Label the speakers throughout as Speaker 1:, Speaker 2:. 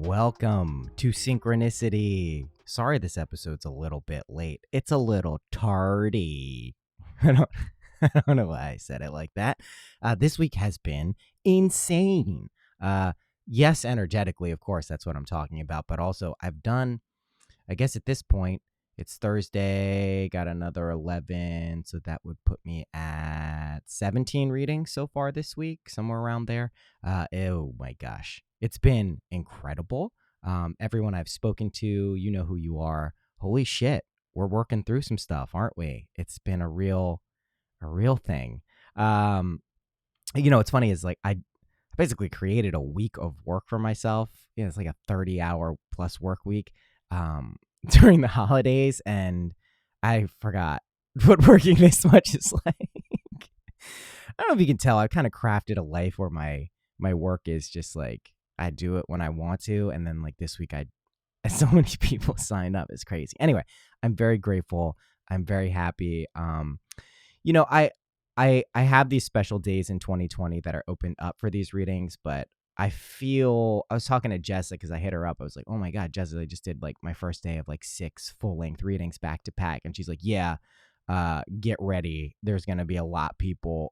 Speaker 1: Welcome to Synchronicity. Sorry this episode's a little bit late. It's a little tardy. I don't know why I said it like that. This week has been insane. Yes, energetically, of course, that's what I'm talking about. But also, I've done, I guess at this point, it's Thursday, got another 11. So that would put me at 17 readings so far this week, somewhere around there. Oh my gosh. It's been incredible. Everyone I've spoken to, you know who you are. Holy shit. We're working through some stuff, aren't we? It's been a real thing. What's funny is like I basically created a week of work for myself. It's like a 30-hour plus work week during the holidays, and I forgot what working this much is like. I don't know if you can tell. I kind of crafted a life where my work is just like I do it when I want to, and then like this week so many people signed up. It's crazy. Anyway, I'm very grateful. I'm very happy. I have these special days in 2020 that are opened up for these readings, but I was talking to Jessica because I hit her up. I was like, oh my God, Jessica, I just did like my first day of like 6 full-length readings back to back. And she's like, yeah, get ready. There's going to be a lot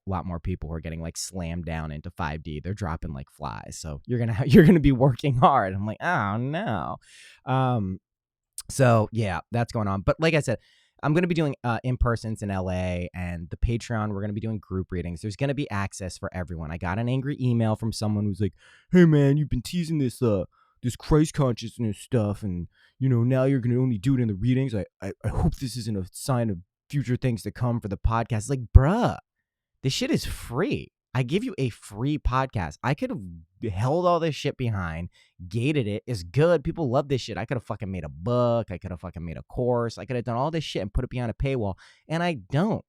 Speaker 1: more people who are getting like slammed down into 5D. They're dropping like flies. So you're going to be working hard. I'm like, oh no. So yeah, that's going on. But like I said, I'm going to be doing in-persons in LA, and the Patreon, we're going to be doing group readings. There's going to be access for everyone. I got an angry email from someone who's like, hey man, you've been teasing this Christ consciousness stuff, and now you're going to only do it in the readings. I hope this isn't a sign of future things to come for the podcast. Like, bruh, this shit is free. I give you a free podcast. I could have held all this shit behind, gated it. It's good. People love this shit. I could have fucking made a book. I could have fucking made a course. I could have done all this shit and put it behind a paywall, and I don't.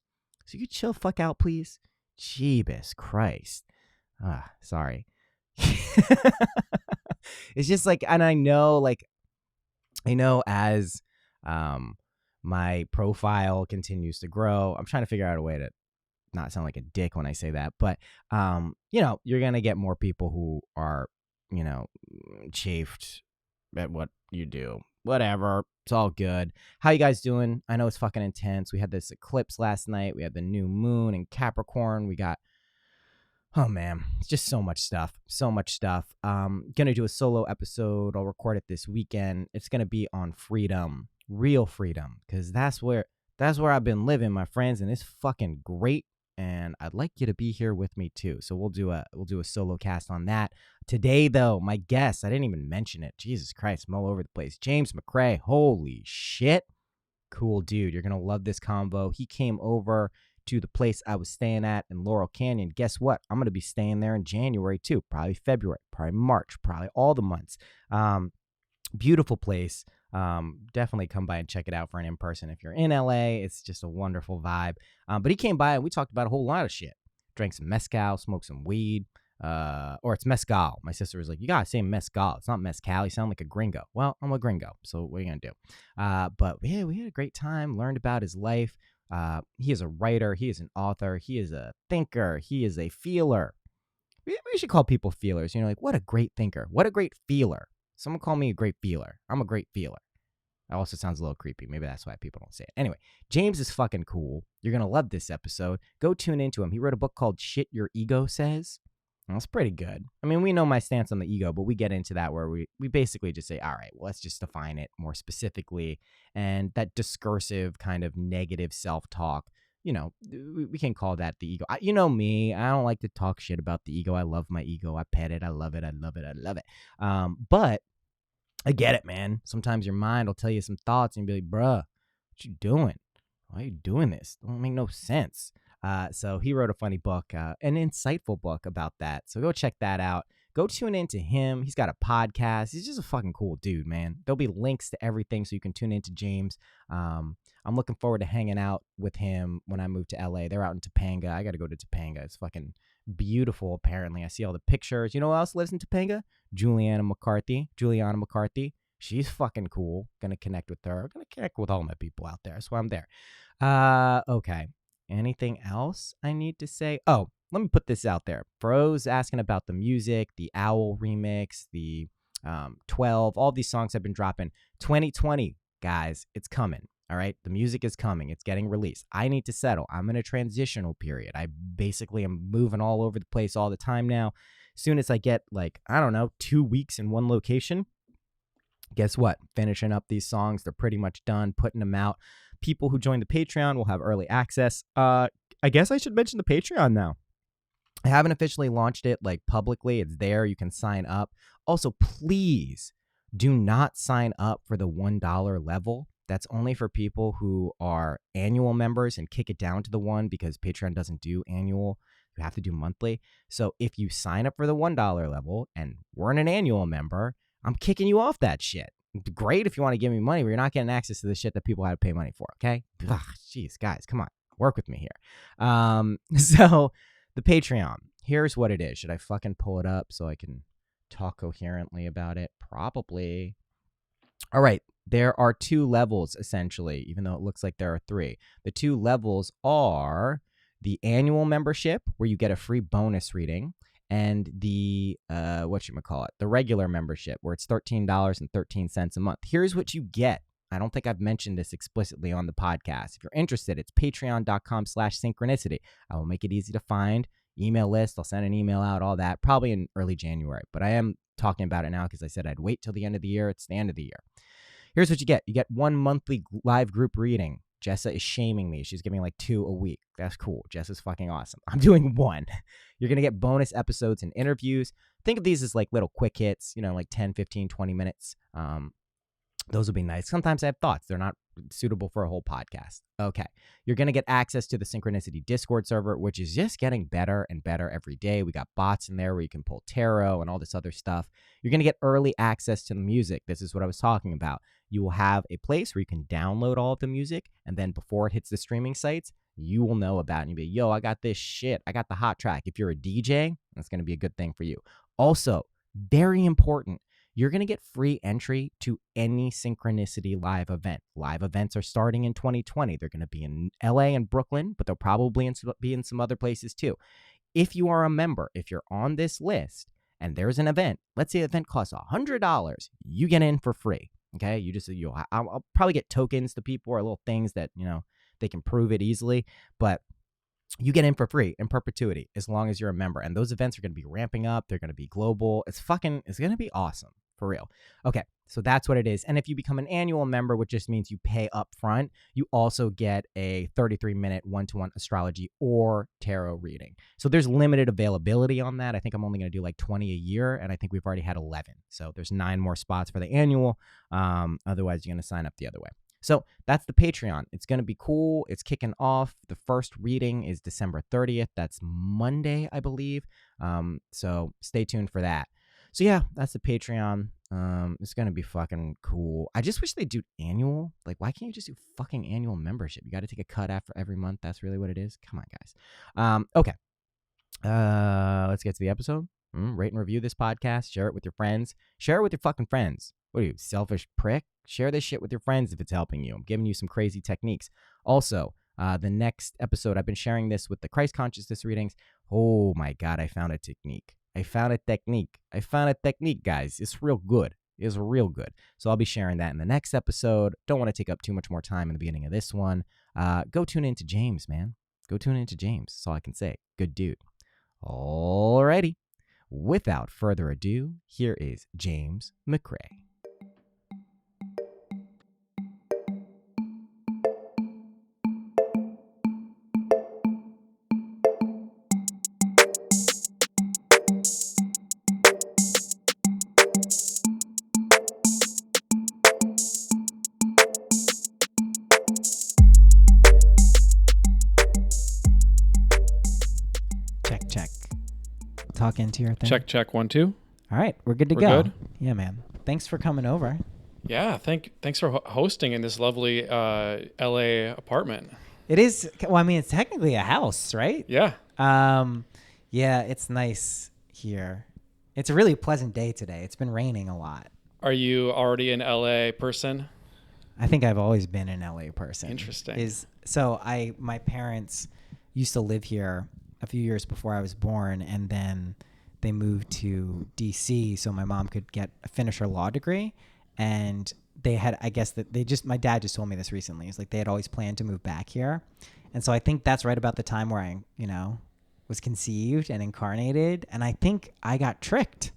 Speaker 1: So you could chill fuck out, please. Jeebus Christ. Sorry. It's just like, and I know as my profile continues to grow, I'm trying to figure out a way to not sound like a dick when I say that, but you're gonna get more people who are chafed at what you do. Whatever, it's all good. How you guys doing? I know it's fucking intense. We had this eclipse last night. We had the new moon in Capricorn. We got, oh man, it's just so much stuff. Gonna do a solo episode. I'll record it this weekend. It's gonna be on freedom, real freedom, because that's where I've been living, my friends, and it's fucking great. And I'd like you to be here with me too. So we'll do a solo cast on that. Today, though, my guest, I didn't even mention it. Jesus Christ, I'm all over the place. James McCrae, holy shit. Cool dude. You're going to love this convo. He came over to the place I was staying at in Laurel Canyon. Guess what? I'm going to be staying there in January too. Probably February, probably March, probably all the months. Beautiful place. Definitely come by and check it out for an in-person. If you're in LA, it's just a wonderful vibe. But he came by and we talked about a whole lot of shit. Drank some mezcal, smoked some weed, or it's mezcal. My sister was like, you gotta say mezcal. It's not mezcal. You sound like a gringo. Well, I'm a gringo, so what are you gonna do? But yeah, we had a great time, learned about his life. He is a writer. He is an author. He is a thinker. He is a feeler. We should call people feelers. Like, what a great thinker. What a great feeler. Someone call me a great feeler. I'm a great feeler. That also sounds a little creepy. Maybe that's why people don't say it. Anyway, James is fucking cool. You're going to love this episode. Go tune into him. He wrote a book called Shit Your Ego Says. That's pretty good. I mean, we know my stance on the ego, but we get into that where we basically just say, all right, well, let's just define it more specifically. And that discursive kind of negative self-talk, we can call that the ego. You know me. I don't like to talk shit about the ego. I love my ego. I pet it. I love it. I love it. I love it. But I get it, man. Sometimes your mind will tell you some thoughts and you'll be like, bruh, what you doing? Why are you doing this? Don't make no sense. So he wrote a funny book, an insightful book about that. So go check that out. Go tune into him. He's got a podcast. He's just a fucking cool dude, man. There'll be links to everything so you can tune into James. I'm looking forward to hanging out with him when I move to LA. They're out in Topanga. I got to go to Topanga. It's fucking beautiful, apparently. I see all the pictures. You know who else lives in Topanga? Juliana McCarthy. She's fucking cool. Gonna connect with her. Gonna connect with all my people out there. That's why I'm there. Okay. Anything else I need to say? Oh, let me put this out there. Fro's asking about the music, the Owl remix, the 12, all these songs have been dropping. 2020, guys, it's coming. All right. The music is coming. It's getting released. I need to settle. I'm in a transitional period. I basically am moving all over the place all the time now. As soon as I get 2 weeks in one location, guess what? Finishing up these songs. They're pretty much done, putting them out. People who join the Patreon will have early access. I guess I should mention the Patreon now. I haven't officially launched it publicly. It's there. You can sign up. Also, please do not sign up for the $1 level. That's only for people who are annual members and kick it down to the $1 because Patreon doesn't do annual. You have to do monthly. So if you sign up for the $1 level and weren't an annual member, I'm kicking you off that shit. Great if you want to give me money, but you're not getting access to the shit that people had to pay money for, okay? Jeez, guys, come on. Work with me here. So the Patreon, here's what it is. Should I fucking pull it up so I can talk coherently about it? Probably. All right. There are 2 levels, essentially, even though it looks like there are 3. The 2 levels are the annual membership, where you get a free bonus reading, and the the regular membership, where it's $13.13 a month. Here's what you get. I don't think I've mentioned this explicitly on the podcast. If you're interested, it's patreon.com/synchronicity. I will make it easy to find. Email list. I'll send an email out, all that, probably in early January. But I am talking about it now because I said I'd wait till the end of the year. It's the end of the year. Here's what you get. You get 1 monthly live group reading. Jessa is shaming me. She's giving 2 a week. That's cool. Jessa's fucking awesome. I'm doing 1. You're going to get bonus episodes and interviews. Think of these as little quick hits, 10, 15, 20 minutes. Those will be nice. Sometimes I have thoughts. They're not suitable for a whole podcast. Okay. You're going to get access to the Synchronicity Discord server, which is just getting better and better every day. We got bots in there where you can pull tarot and all this other stuff. You're going to get early access to the music. This is what I was talking about. You will have a place where you can download all of the music, and then before it hits the streaming sites, you will know about it. And you'll be, yo, I got this shit. I got the hot track. If you're a DJ, that's going to be a good thing for you. Also, very important, you're going to get free entry to any Synchronicity live event. Live events are starting in 2020. They're going to be in LA and Brooklyn, but they'll probably be in some other places too. If you are a member, if you're on this list and there's an event, let's say the event costs $100, you get in for free. Okay, I'll probably get tokens to people or little things that, they can prove it easily, but you get in for free in perpetuity as long as you're a member. And those events are going to be ramping up. They're going to be global. It's going to be awesome, for real. Okay, so that's what it is. And if you become an annual member, which just means you pay up front, you also get a 33-minute one-to-one astrology or tarot reading. So there's limited availability on that. I think I'm only going to do 20 a year, and I think we've already had 11. So there's 9 more spots for the annual. Otherwise, you're going to sign up the other way. So that's the Patreon. It's going to be cool. It's kicking off. The first reading is December 30th. That's Monday, I believe. So stay tuned for that. So yeah, that's the Patreon. It's going to be fucking cool. I just wish they do annual. Why can't you just do fucking annual membership? You got to take a cut after every month. That's really what it is. Come on, guys. Okay. Let's get to the episode. Rate and review this podcast. Share it with your friends. Share it with your fucking friends. What are you, selfish prick? Share this shit with your friends if it's helping you. I'm giving you some crazy techniques. Also, the next episode, I've been sharing this with the Christ consciousness readings. Oh my God, I found a technique. I found a technique, guys. It's real good. It's real good. So I'll be sharing that in the next episode. Don't want to take up too much more time in the beginning of this one. Go tune into James, man. Go tune into James. That's all I can say. Good dude. Alrighty. Without further ado, here is James McCrae. talk into your thing?
Speaker 2: Check 1 2.
Speaker 1: All right, we're good to
Speaker 2: We're
Speaker 1: go.
Speaker 2: good?
Speaker 1: Yeah, man. Thanks for coming over.
Speaker 2: Yeah, thanks for hosting in this lovely LA apartment.
Speaker 1: It is. Well, I mean, it's technically a house, right?
Speaker 2: Yeah.
Speaker 1: Yeah, it's nice here. It's a really pleasant day today. It's been raining a lot.
Speaker 2: Are you already an LA person?
Speaker 1: I think I've always been an LA person.
Speaker 2: Interesting.
Speaker 1: My parents used to live here a few years before I was born, and then they moved to DC so my mom could finish her law degree. And they had, I guess that my dad just told me this recently. It's like they had always planned to move back here. And so I think that's right about the time where I, was conceived and incarnated. And I think I got tricked.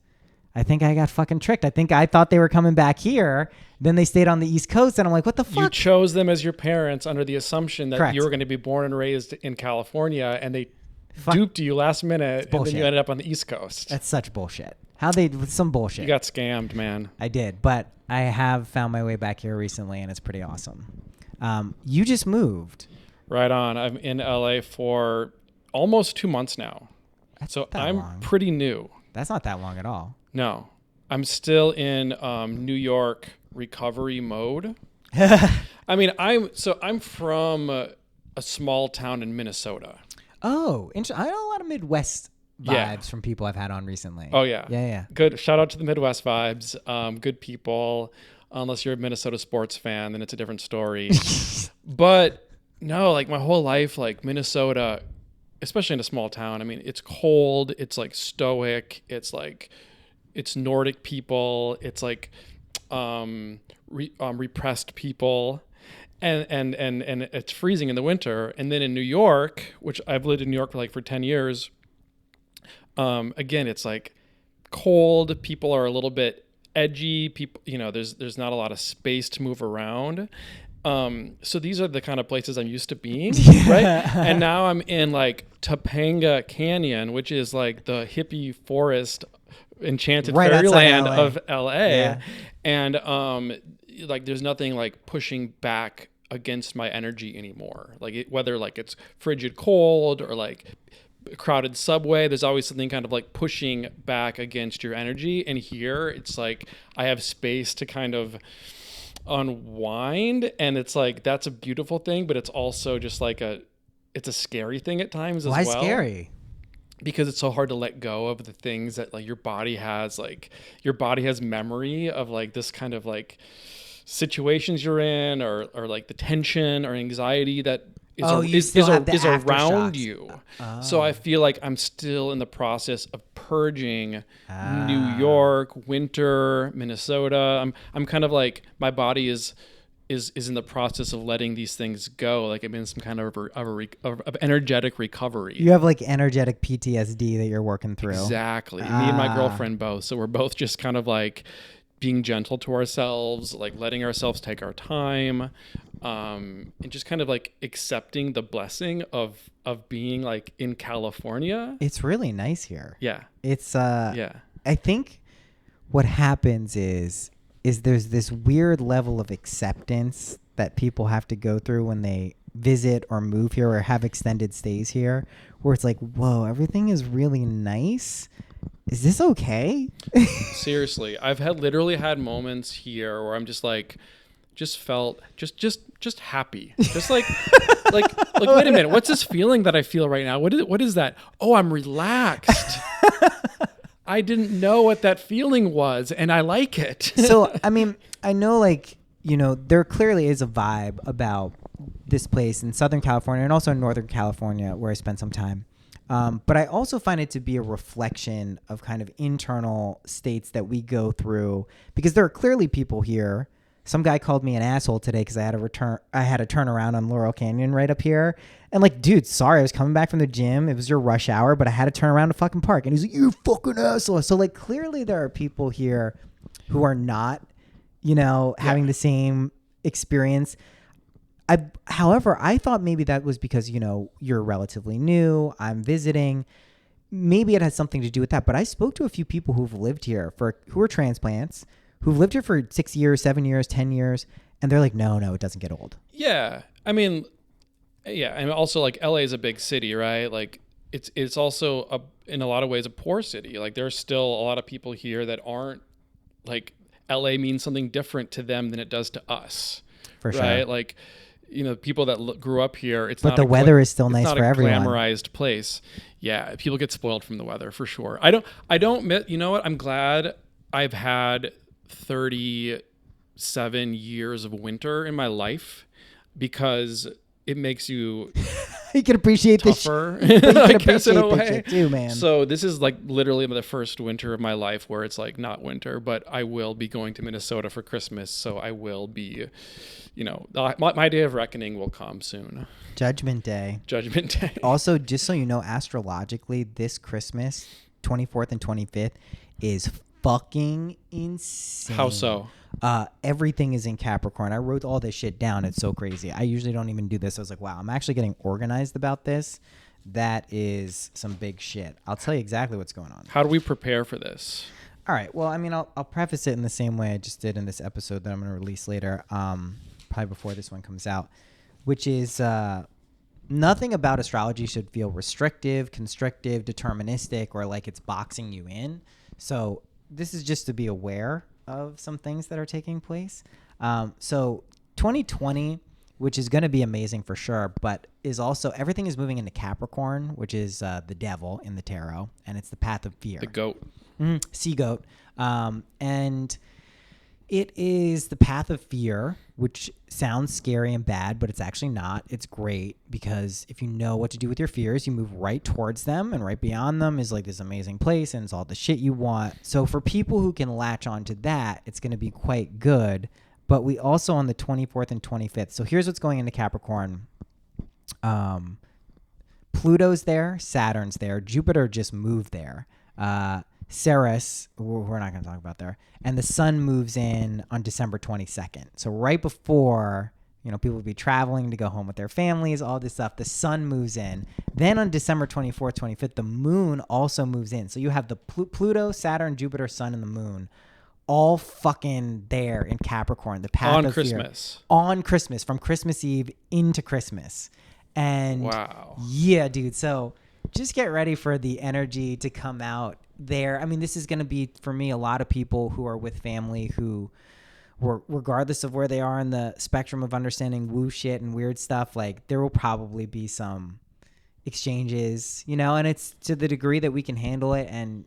Speaker 1: I think I got fucking tricked. I think I thought they were coming back here. Then they stayed on the East Coast. And I'm like, what the fuck?
Speaker 2: You chose them as your parents under the assumption that
Speaker 1: Correct.
Speaker 2: you were going to be born and raised in California, and they duped you last minute, and then you ended up on the East Coast.
Speaker 1: That's such bullshit. Some bullshit.
Speaker 2: You got scammed, man.
Speaker 1: I did, but I have found my way back here recently, and it's pretty awesome. You just moved.
Speaker 2: Right on. I'm in LA for almost 2 months now. I'm
Speaker 1: long.
Speaker 2: Pretty new.
Speaker 1: That's not that long at all.
Speaker 2: No. I'm still in New York recovery mode. I mean, I'm from a small town in Minnesota.
Speaker 1: Oh, I know a lot of Midwest vibes from people I've had on recently.
Speaker 2: Oh, yeah.
Speaker 1: Yeah.
Speaker 2: Good. Shout out to the Midwest vibes. Good people. Unless you're a Minnesota sports fan, then it's a different story. But no, like my whole life, like Minnesota, especially in a small town, I mean, it's cold. It's like stoic. It's like, it's Nordic people. It's like repressed people. And it's freezing in the winter. And then in New York, which I've lived in New York for 10 years, again, it's like cold. People are a little bit edgy. People, there's not a lot of space to move around. So these are the kind of places I'm used to being, right? And now I'm in like Topanga Canyon, which is like the hippie forest, enchanted fairyland of LA. Yeah. And like there's nothing like pushing back against my energy anymore. Like whether like it's frigid cold or like crowded subway, there's always something kind of like pushing back against your energy. And here it's like I have space to kind of unwind, and it's like that's a beautiful thing, but it's also just like it's a scary thing at times as well.
Speaker 1: Why scary?
Speaker 2: Because it's so hard to let go of the things that like your body has memory of like this kind of like situations you're in or like the tension or anxiety that is around you. Oh. So I feel like I'm still in the process of purging New York, winter, Minnesota. I'm kind of like my body is in the process of letting these things go. Like I'm in some kind of energetic recovery.
Speaker 1: You have like energetic PTSD that you're working through.
Speaker 2: Exactly. Me and my girlfriend both. So we're both just kind of like being gentle to ourselves, like letting ourselves take our time, and just kind of like accepting the blessing of being like in California.
Speaker 1: It's really nice here.
Speaker 2: Yeah.
Speaker 1: It's I think what happens is there's this weird level of acceptance that people have to go through when they visit or move here or have extended stays here, where it's like, whoa, everything is really nice. Is this okay?
Speaker 2: Seriously, I've literally had moments here where I'm just like, felt happy, just like wait a minute, what's this feeling that I feel right now? What is that? Oh, I'm relaxed. I didn't know what that feeling was, and I like it.
Speaker 1: So, I mean, I know, like, there clearly is a vibe about this place in Southern California and also in Northern California where I spent some time. But I also find it to be a reflection of kind of internal states that we go through, because there are clearly people here. Some guy called me an asshole today because I had to turn around on Laurel Canyon right up here. And like, dude, sorry, I was coming back from the gym. It was your rush hour, but I had to turn around to fucking park. And he's like, you fucking asshole. So like, clearly there are people here who are not, having the same experience. However, I thought maybe that was because, you're relatively new. I'm visiting. Maybe it has something to do with that. But I spoke to a few people who've lived here who are transplants, who've lived here for 6 years, 7 years, 10 years. And they're like, no, it doesn't get old.
Speaker 2: Yeah. I mean, yeah. And also like LA is a big city, right? Like it's also in a lot of ways a poor city. Like there's still a lot of people here that aren't like LA means something different to them than it does to us.
Speaker 1: For
Speaker 2: right?
Speaker 1: sure.
Speaker 2: Like, people that grew up here, it's
Speaker 1: but
Speaker 2: not
Speaker 1: the weather is still nice for everyone.
Speaker 2: It's not a glamorized place. Yeah, people get spoiled from the weather for sure. I don't. You know what? I'm glad I've had 37 years of winter in my life because it makes you
Speaker 1: You can appreciate
Speaker 2: tougher.
Speaker 1: this. You
Speaker 2: I
Speaker 1: can
Speaker 2: guess in a
Speaker 1: appreciate this
Speaker 2: way
Speaker 1: shit too, man.
Speaker 2: So this is like literally the first winter of my life where it's like not winter, but I will be going to Minnesota for Christmas. So I will be, my day of reckoning will come soon.
Speaker 1: Judgment Day.
Speaker 2: Judgment Day.
Speaker 1: Also, just so you know, astrologically, this Christmas, 24th and 25th, is fucking insane.
Speaker 2: How so?
Speaker 1: Everything is in Capricorn. I wrote all this shit down. It's so crazy. I usually don't even do this. I was like, wow, I'm actually getting organized about this. That is some big shit. I'll tell you exactly what's going on.
Speaker 2: How do we prepare for this?
Speaker 1: All right. Well, I mean, I'll preface it in the same way I just did in this episode that I'm going to release later, probably before this one comes out, which is nothing about astrology should feel restrictive, constrictive, deterministic, or like it's boxing you in. So this is just to be aware of some things that are taking place. So 2020, which is going to be amazing for sure, but is also everything is moving into Capricorn, which is the devil in the tarot, and it's the path of fear.
Speaker 2: The goat.
Speaker 1: Sea goat. And it is the path of fear, which sounds scary and bad, but it's actually not. It's great because if you know what to do with your fears, you move right towards them, and right beyond them is like this amazing place, and it's all the shit you want. So for people who can latch onto that, it's going to be quite good. But we also on the 24th and 25th. So here's what's going into Capricorn. Pluto's there, Saturn's there, Jupiter just moved there. Ceres, we're not going to talk about there. And the sun moves in on December 22nd. So right before, people will be traveling to go home with their families, all this stuff. The sun moves in. Then on December 24th, 25th, the moon also moves in. So you have the Pluto, Saturn, Jupiter, sun, and the moon all fucking there in Capricorn. The path
Speaker 2: on
Speaker 1: of
Speaker 2: Christmas.
Speaker 1: Fear. On Christmas, from Christmas Eve into Christmas. And
Speaker 2: wow.
Speaker 1: Yeah, dude. So just get ready for the energy to come out there. I mean, this is going to be, for me, a lot of people who are with family who, regardless of where they are in the spectrum of understanding woo shit and weird stuff, like there will probably be some exchanges, and it's to the degree that we can handle it and,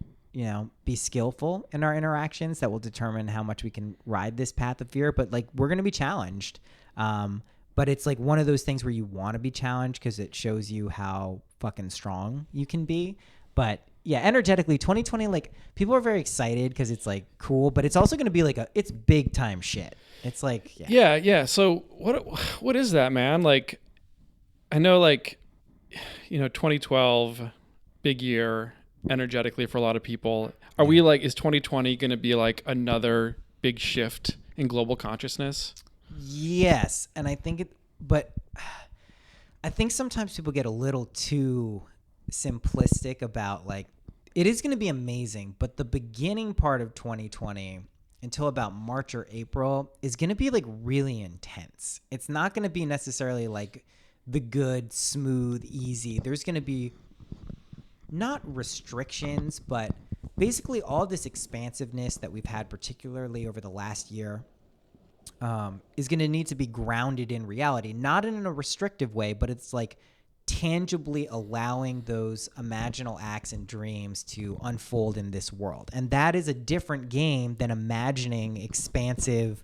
Speaker 1: be skillful in our interactions that will determine how much we can ride this path of fear. But like, we're going to be challenged. But it's like one of those things where you want to be challenged because it shows you how fucking strong you can be. But yeah, energetically, 2020, like people are very excited because it's like cool, but it's also going to be like it's big time shit. It's like,
Speaker 2: yeah. So what is that, man? Like, I know, like, 2012, big year energetically for a lot of people. Are we like, is 2020 going to be like another big shift in global consciousness?
Speaker 1: Yes. And I think but I think sometimes people get a little too simplistic about like, it is going to be amazing, but the beginning part of 2020 until about March or April is going to be like really intense. It's not going to be necessarily like the good, smooth, easy. There's going to be not restrictions, but basically all this expansiveness that we've had, particularly over the last year, is going to need to be grounded in reality, not in a restrictive way, but it's like tangibly allowing those imaginal acts and dreams to unfold in this world. And that is a different game than imagining expansive,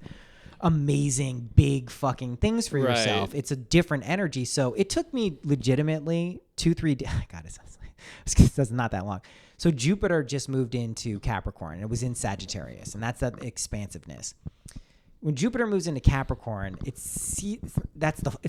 Speaker 1: amazing, big fucking things for yourself. It's a different energy. So it took me legitimately 2-3 days. God, it's not that long. So Jupiter just moved into Capricorn. It was in Sagittarius, and that's that expansiveness. When Jupiter moves into Capricorn, it's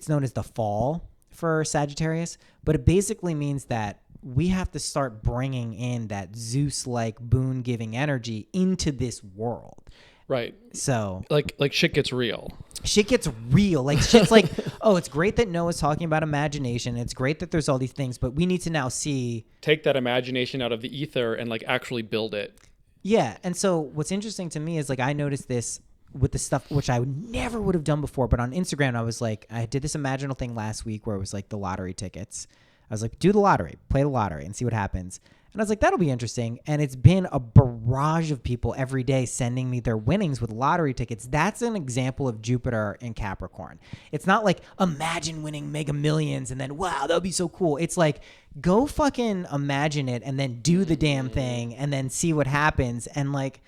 Speaker 1: known as the fall for Sagittarius, but it basically means that we have to start bringing in that Zeus-like boon-giving energy into this world.
Speaker 2: Right.
Speaker 1: So
Speaker 2: like shit gets real.
Speaker 1: Shit gets real. Like shit's like, oh, it's great that Noah's talking about imagination. It's great that there's all these things, but we need to now
Speaker 2: take that imagination out of the ether and like actually build it.
Speaker 1: Yeah. And so what's interesting to me is like I noticed this with the stuff which I never would have done before, but on Instagram I was like, I did this imaginal thing last week where it was like the lottery tickets. I was like, do the lottery, play the lottery and see what happens.
Speaker 3: And I was like, that'll be interesting. And it's been a barrage of people every day sending me their winnings with lottery tickets. That's an example of Jupiter in Capricorn. It's not like, imagine winning Mega Millions and then, wow, that would be so cool. It's like, go fucking imagine it and then do the damn thing and then see what happens. And like,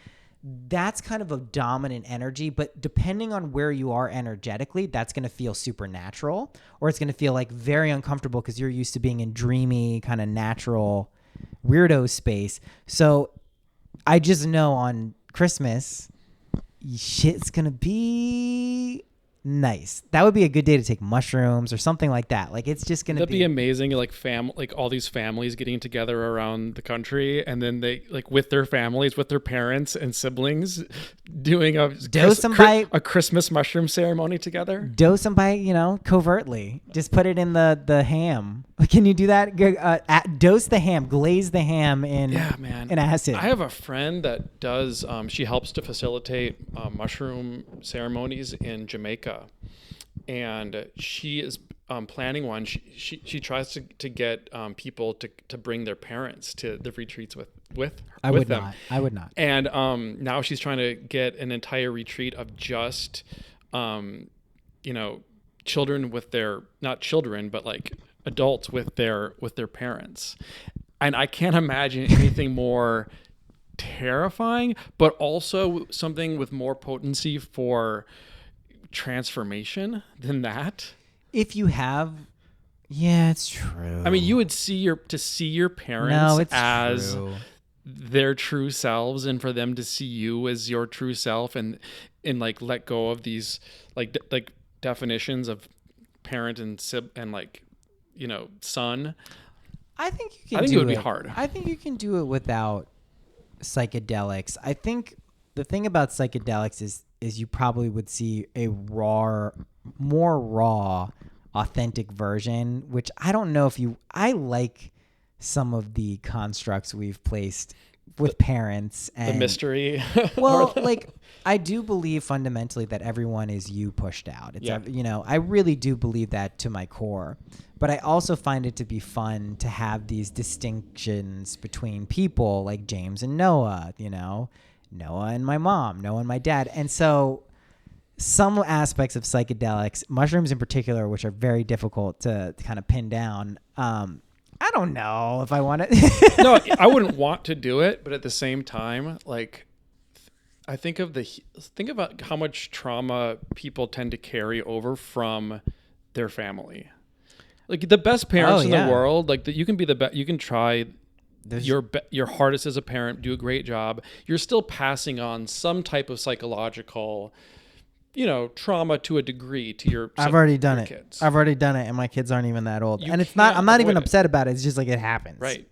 Speaker 3: that's kind of a dominant energy, but depending on where you are energetically, that's going to feel supernatural, or it's going to feel like very uncomfortable because you're used to being in dreamy kind of natural weirdo space. So I just know on Christmas, shit's going to be nice. That would be a good day to take mushrooms or something like that. Like, it's just going to
Speaker 2: That'd be amazing. Like like all these families getting together around the country, and then they like with their families, with their parents and siblings, doing a Christmas mushroom ceremony together.
Speaker 3: Dose them by, covertly. Just put it in the ham. Can you do that? Dose the ham, glaze the ham in acid.
Speaker 2: I have a friend that does. She helps to facilitate mushroom ceremonies in Jamaica. And she is planning one. She tries to get people to bring their parents to the retreats with them.
Speaker 3: I would not.
Speaker 2: And now she's trying to get an entire retreat of just children with their, not children, but like adults with their parents. And I can't imagine anything more terrifying, but also something with more potency for transformation than that.
Speaker 3: If you have, yeah, it's true.
Speaker 2: I mean, you would see your parents as
Speaker 3: true.
Speaker 2: Their true selves, and for them to see you as your true self, and like let go of these like definitions of parent and like son.
Speaker 3: I think you can.
Speaker 2: I think it would be hard.
Speaker 3: I think you can do it without psychedelics. I think the thing about psychedelics is you probably would see a more raw, authentic version, which I don't know if I like some of the constructs we've placed with parents and
Speaker 2: the mystery.
Speaker 3: Well, like, I do believe fundamentally that everyone is you pushed out. It's I really do believe that to my core. But I also find it to be fun to have these distinctions between people like James and Noah, Noah and my mom, Noah and my dad. And so some aspects of psychedelics, mushrooms in particular, which are very difficult to kind of pin down, I don't know if I want to.
Speaker 2: No, I wouldn't want to do it. But at the same time, like, I think about how much trauma people tend to carry over from their family. Like, the best parents in the world, like, you can be the best, you can try your hardest as a parent, do a great job. You're still passing on some type of psychological, trauma to a degree to your.
Speaker 3: I've already done it.
Speaker 2: Kids.
Speaker 3: I've already done it, and my kids aren't even that old. And it's not. I'm not even upset about it. It's just like it happens.
Speaker 2: Right.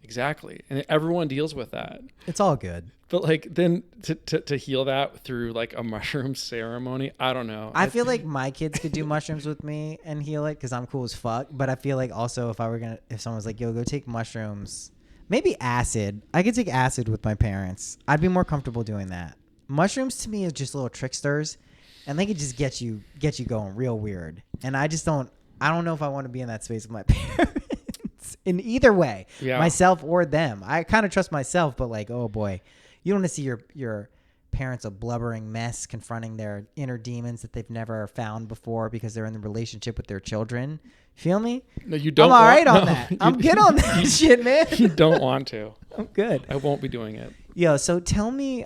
Speaker 2: Exactly. And everyone deals with that.
Speaker 3: It's all good.
Speaker 2: But like then to heal that through like a mushroom ceremony, I don't know.
Speaker 3: I feel like my kids could do mushrooms with me and heal it because I'm cool as fuck. But I feel like also if someone was like, yo, go take mushrooms. Maybe acid. I could take acid with my parents. I'd be more comfortable doing that. Mushrooms to me is just little tricksters, and they could just get you going real weird. And I don't know if I want to be in that space with my parents in either way, myself or them. I kind of trust myself, but like, oh boy, you don't want to see your parents a blubbering mess confronting their inner demons that they've never found before because they're in the relationship with their children. Feel me?
Speaker 2: No, you don't.
Speaker 3: I'm all right on that. I'm good on that shit, man.
Speaker 2: You don't want to.
Speaker 3: I'm good.
Speaker 2: I won't be doing it.
Speaker 3: Yo, so tell me,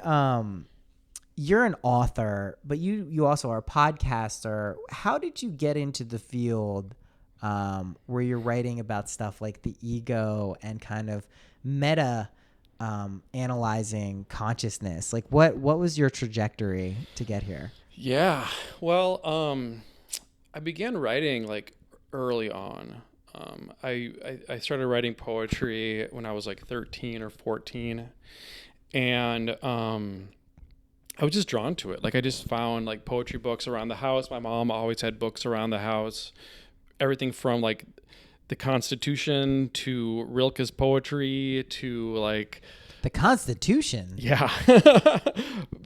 Speaker 3: you're an author, but you also are a podcaster. How did you get into the field where you're writing about stuff like the ego and kind of meta analyzing consciousness? Like what was your trajectory to get here?
Speaker 2: Yeah. Well, I began writing like early on. I started writing poetry when I was like 13 or 14, and I was just drawn to it. Like I just found like poetry books around the house. My mom always had books around the house, everything from like the Constitution to Rilke's poetry to like
Speaker 3: the Constitution.
Speaker 2: Yeah.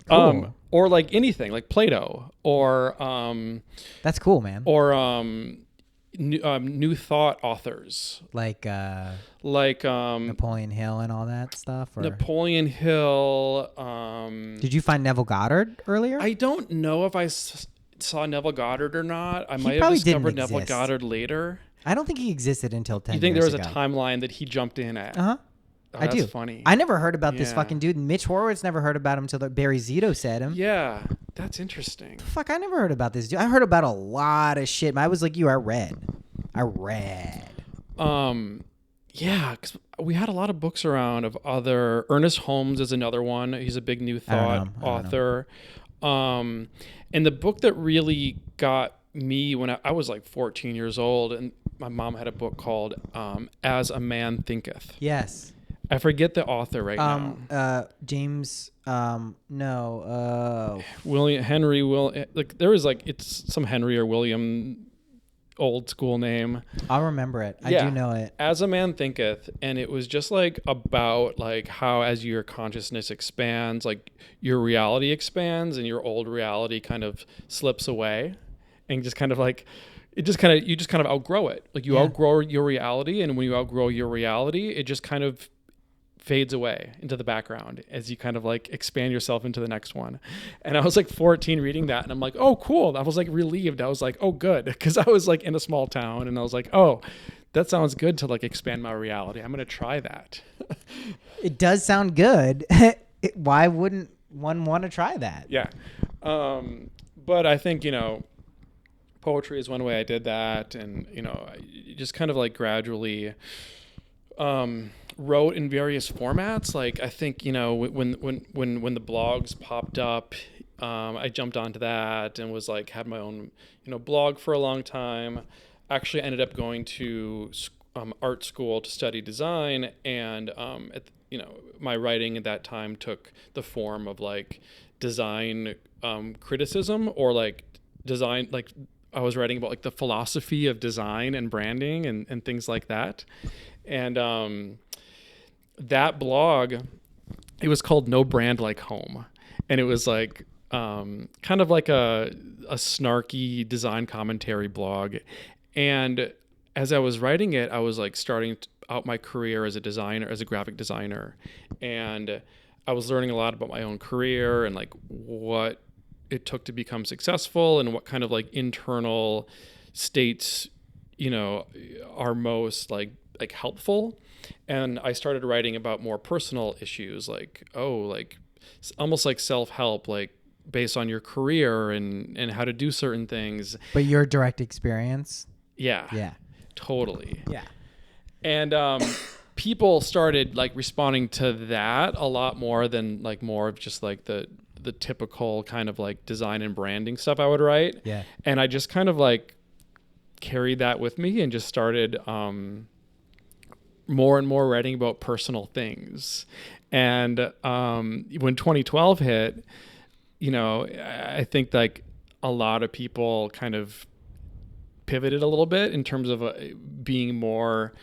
Speaker 3: Cool.
Speaker 2: Or like anything like Plato or
Speaker 3: that's cool, man.
Speaker 2: Or new thought authors
Speaker 3: like
Speaker 2: like
Speaker 3: Napoleon Hill and all that stuff. Or
Speaker 2: Napoleon Hill.
Speaker 3: did you find Neville Goddard earlier?
Speaker 2: I don't know if I saw Neville Goddard or not. I might have
Speaker 3: probably didn't
Speaker 2: discovered Neville
Speaker 3: exist.
Speaker 2: Goddard later.
Speaker 3: I don't think he existed until 10
Speaker 2: You think
Speaker 3: years
Speaker 2: there was
Speaker 3: ago.
Speaker 2: a timeline that he jumped in at?
Speaker 3: Uh-huh.
Speaker 2: Oh,
Speaker 3: I
Speaker 2: that's
Speaker 3: do.
Speaker 2: funny.
Speaker 3: I never heard about this
Speaker 2: Yeah.
Speaker 3: fucking dude. Mitch Horowitz never heard about him until Barry Zito said him.
Speaker 2: Yeah, that's interesting.
Speaker 3: Fuck, I never heard about this dude. I heard about a lot of shit. I was like you. I read.
Speaker 2: Yeah, because we had a lot of books around of other. Ernest Holmes is another one. He's a big new
Speaker 3: I
Speaker 2: thought
Speaker 3: don't know.
Speaker 2: author. And the book that really got me when I was like 14 years old, and my mom had a book called As a Man Thinketh.
Speaker 3: Yes.
Speaker 2: I forget the author right now.
Speaker 3: James.
Speaker 2: William Henry like there was like it's some Henry or William old school name.
Speaker 3: I'll remember it. I
Speaker 2: Yeah.
Speaker 3: do know it.
Speaker 2: As a Man Thinketh, and it was just like about like how as your consciousness expands, like your reality expands and your old reality kind of slips away, and just kind of like you just kind of outgrow it. Like you outgrow your reality, and when you outgrow your reality, it just kind of fades away into the background as you kind of like expand yourself into the next one. And I was like 14 reading that, and I'm like, oh, cool. I was like relieved. I was like, oh, good. Because I was like in a small town, and I was like, oh, that sounds good to like expand my reality. I'm going to try that.
Speaker 3: It does sound good. Why wouldn't one want to try that?
Speaker 2: Yeah. But I think, poetry is one way I did that. And, I just kind of like gradually wrote in various formats. Like I think, when the blogs popped up, I jumped onto that and was like, had my own, blog for a long time. Actually ended up going to art school to study design. And, my writing at that time took the form of like design criticism, or like design, like I was writing about like the philosophy of design and branding and things like that. And that blog, it was called No Brand Like Home. And it was like kind of like a snarky design commentary blog. And as I was writing it, I was like starting out my career as a designer, as a graphic designer. And I was learning a lot about my own career and like what it took to become successful and what kind of like internal states, are most like helpful. And I started writing about more personal issues, like almost like self-help, like based on your career and how to do certain things.
Speaker 3: But your direct experience?
Speaker 2: Yeah, totally.
Speaker 3: Yeah.
Speaker 2: And people started like responding to that a lot more than like more of just like the typical kind of like design and branding stuff I would write.
Speaker 3: Yeah.
Speaker 2: And I just kind of like carried that with me and just started more and more writing about personal things. And when 2012 hit, I think like a lot of people kind of pivoted a little bit in terms of being more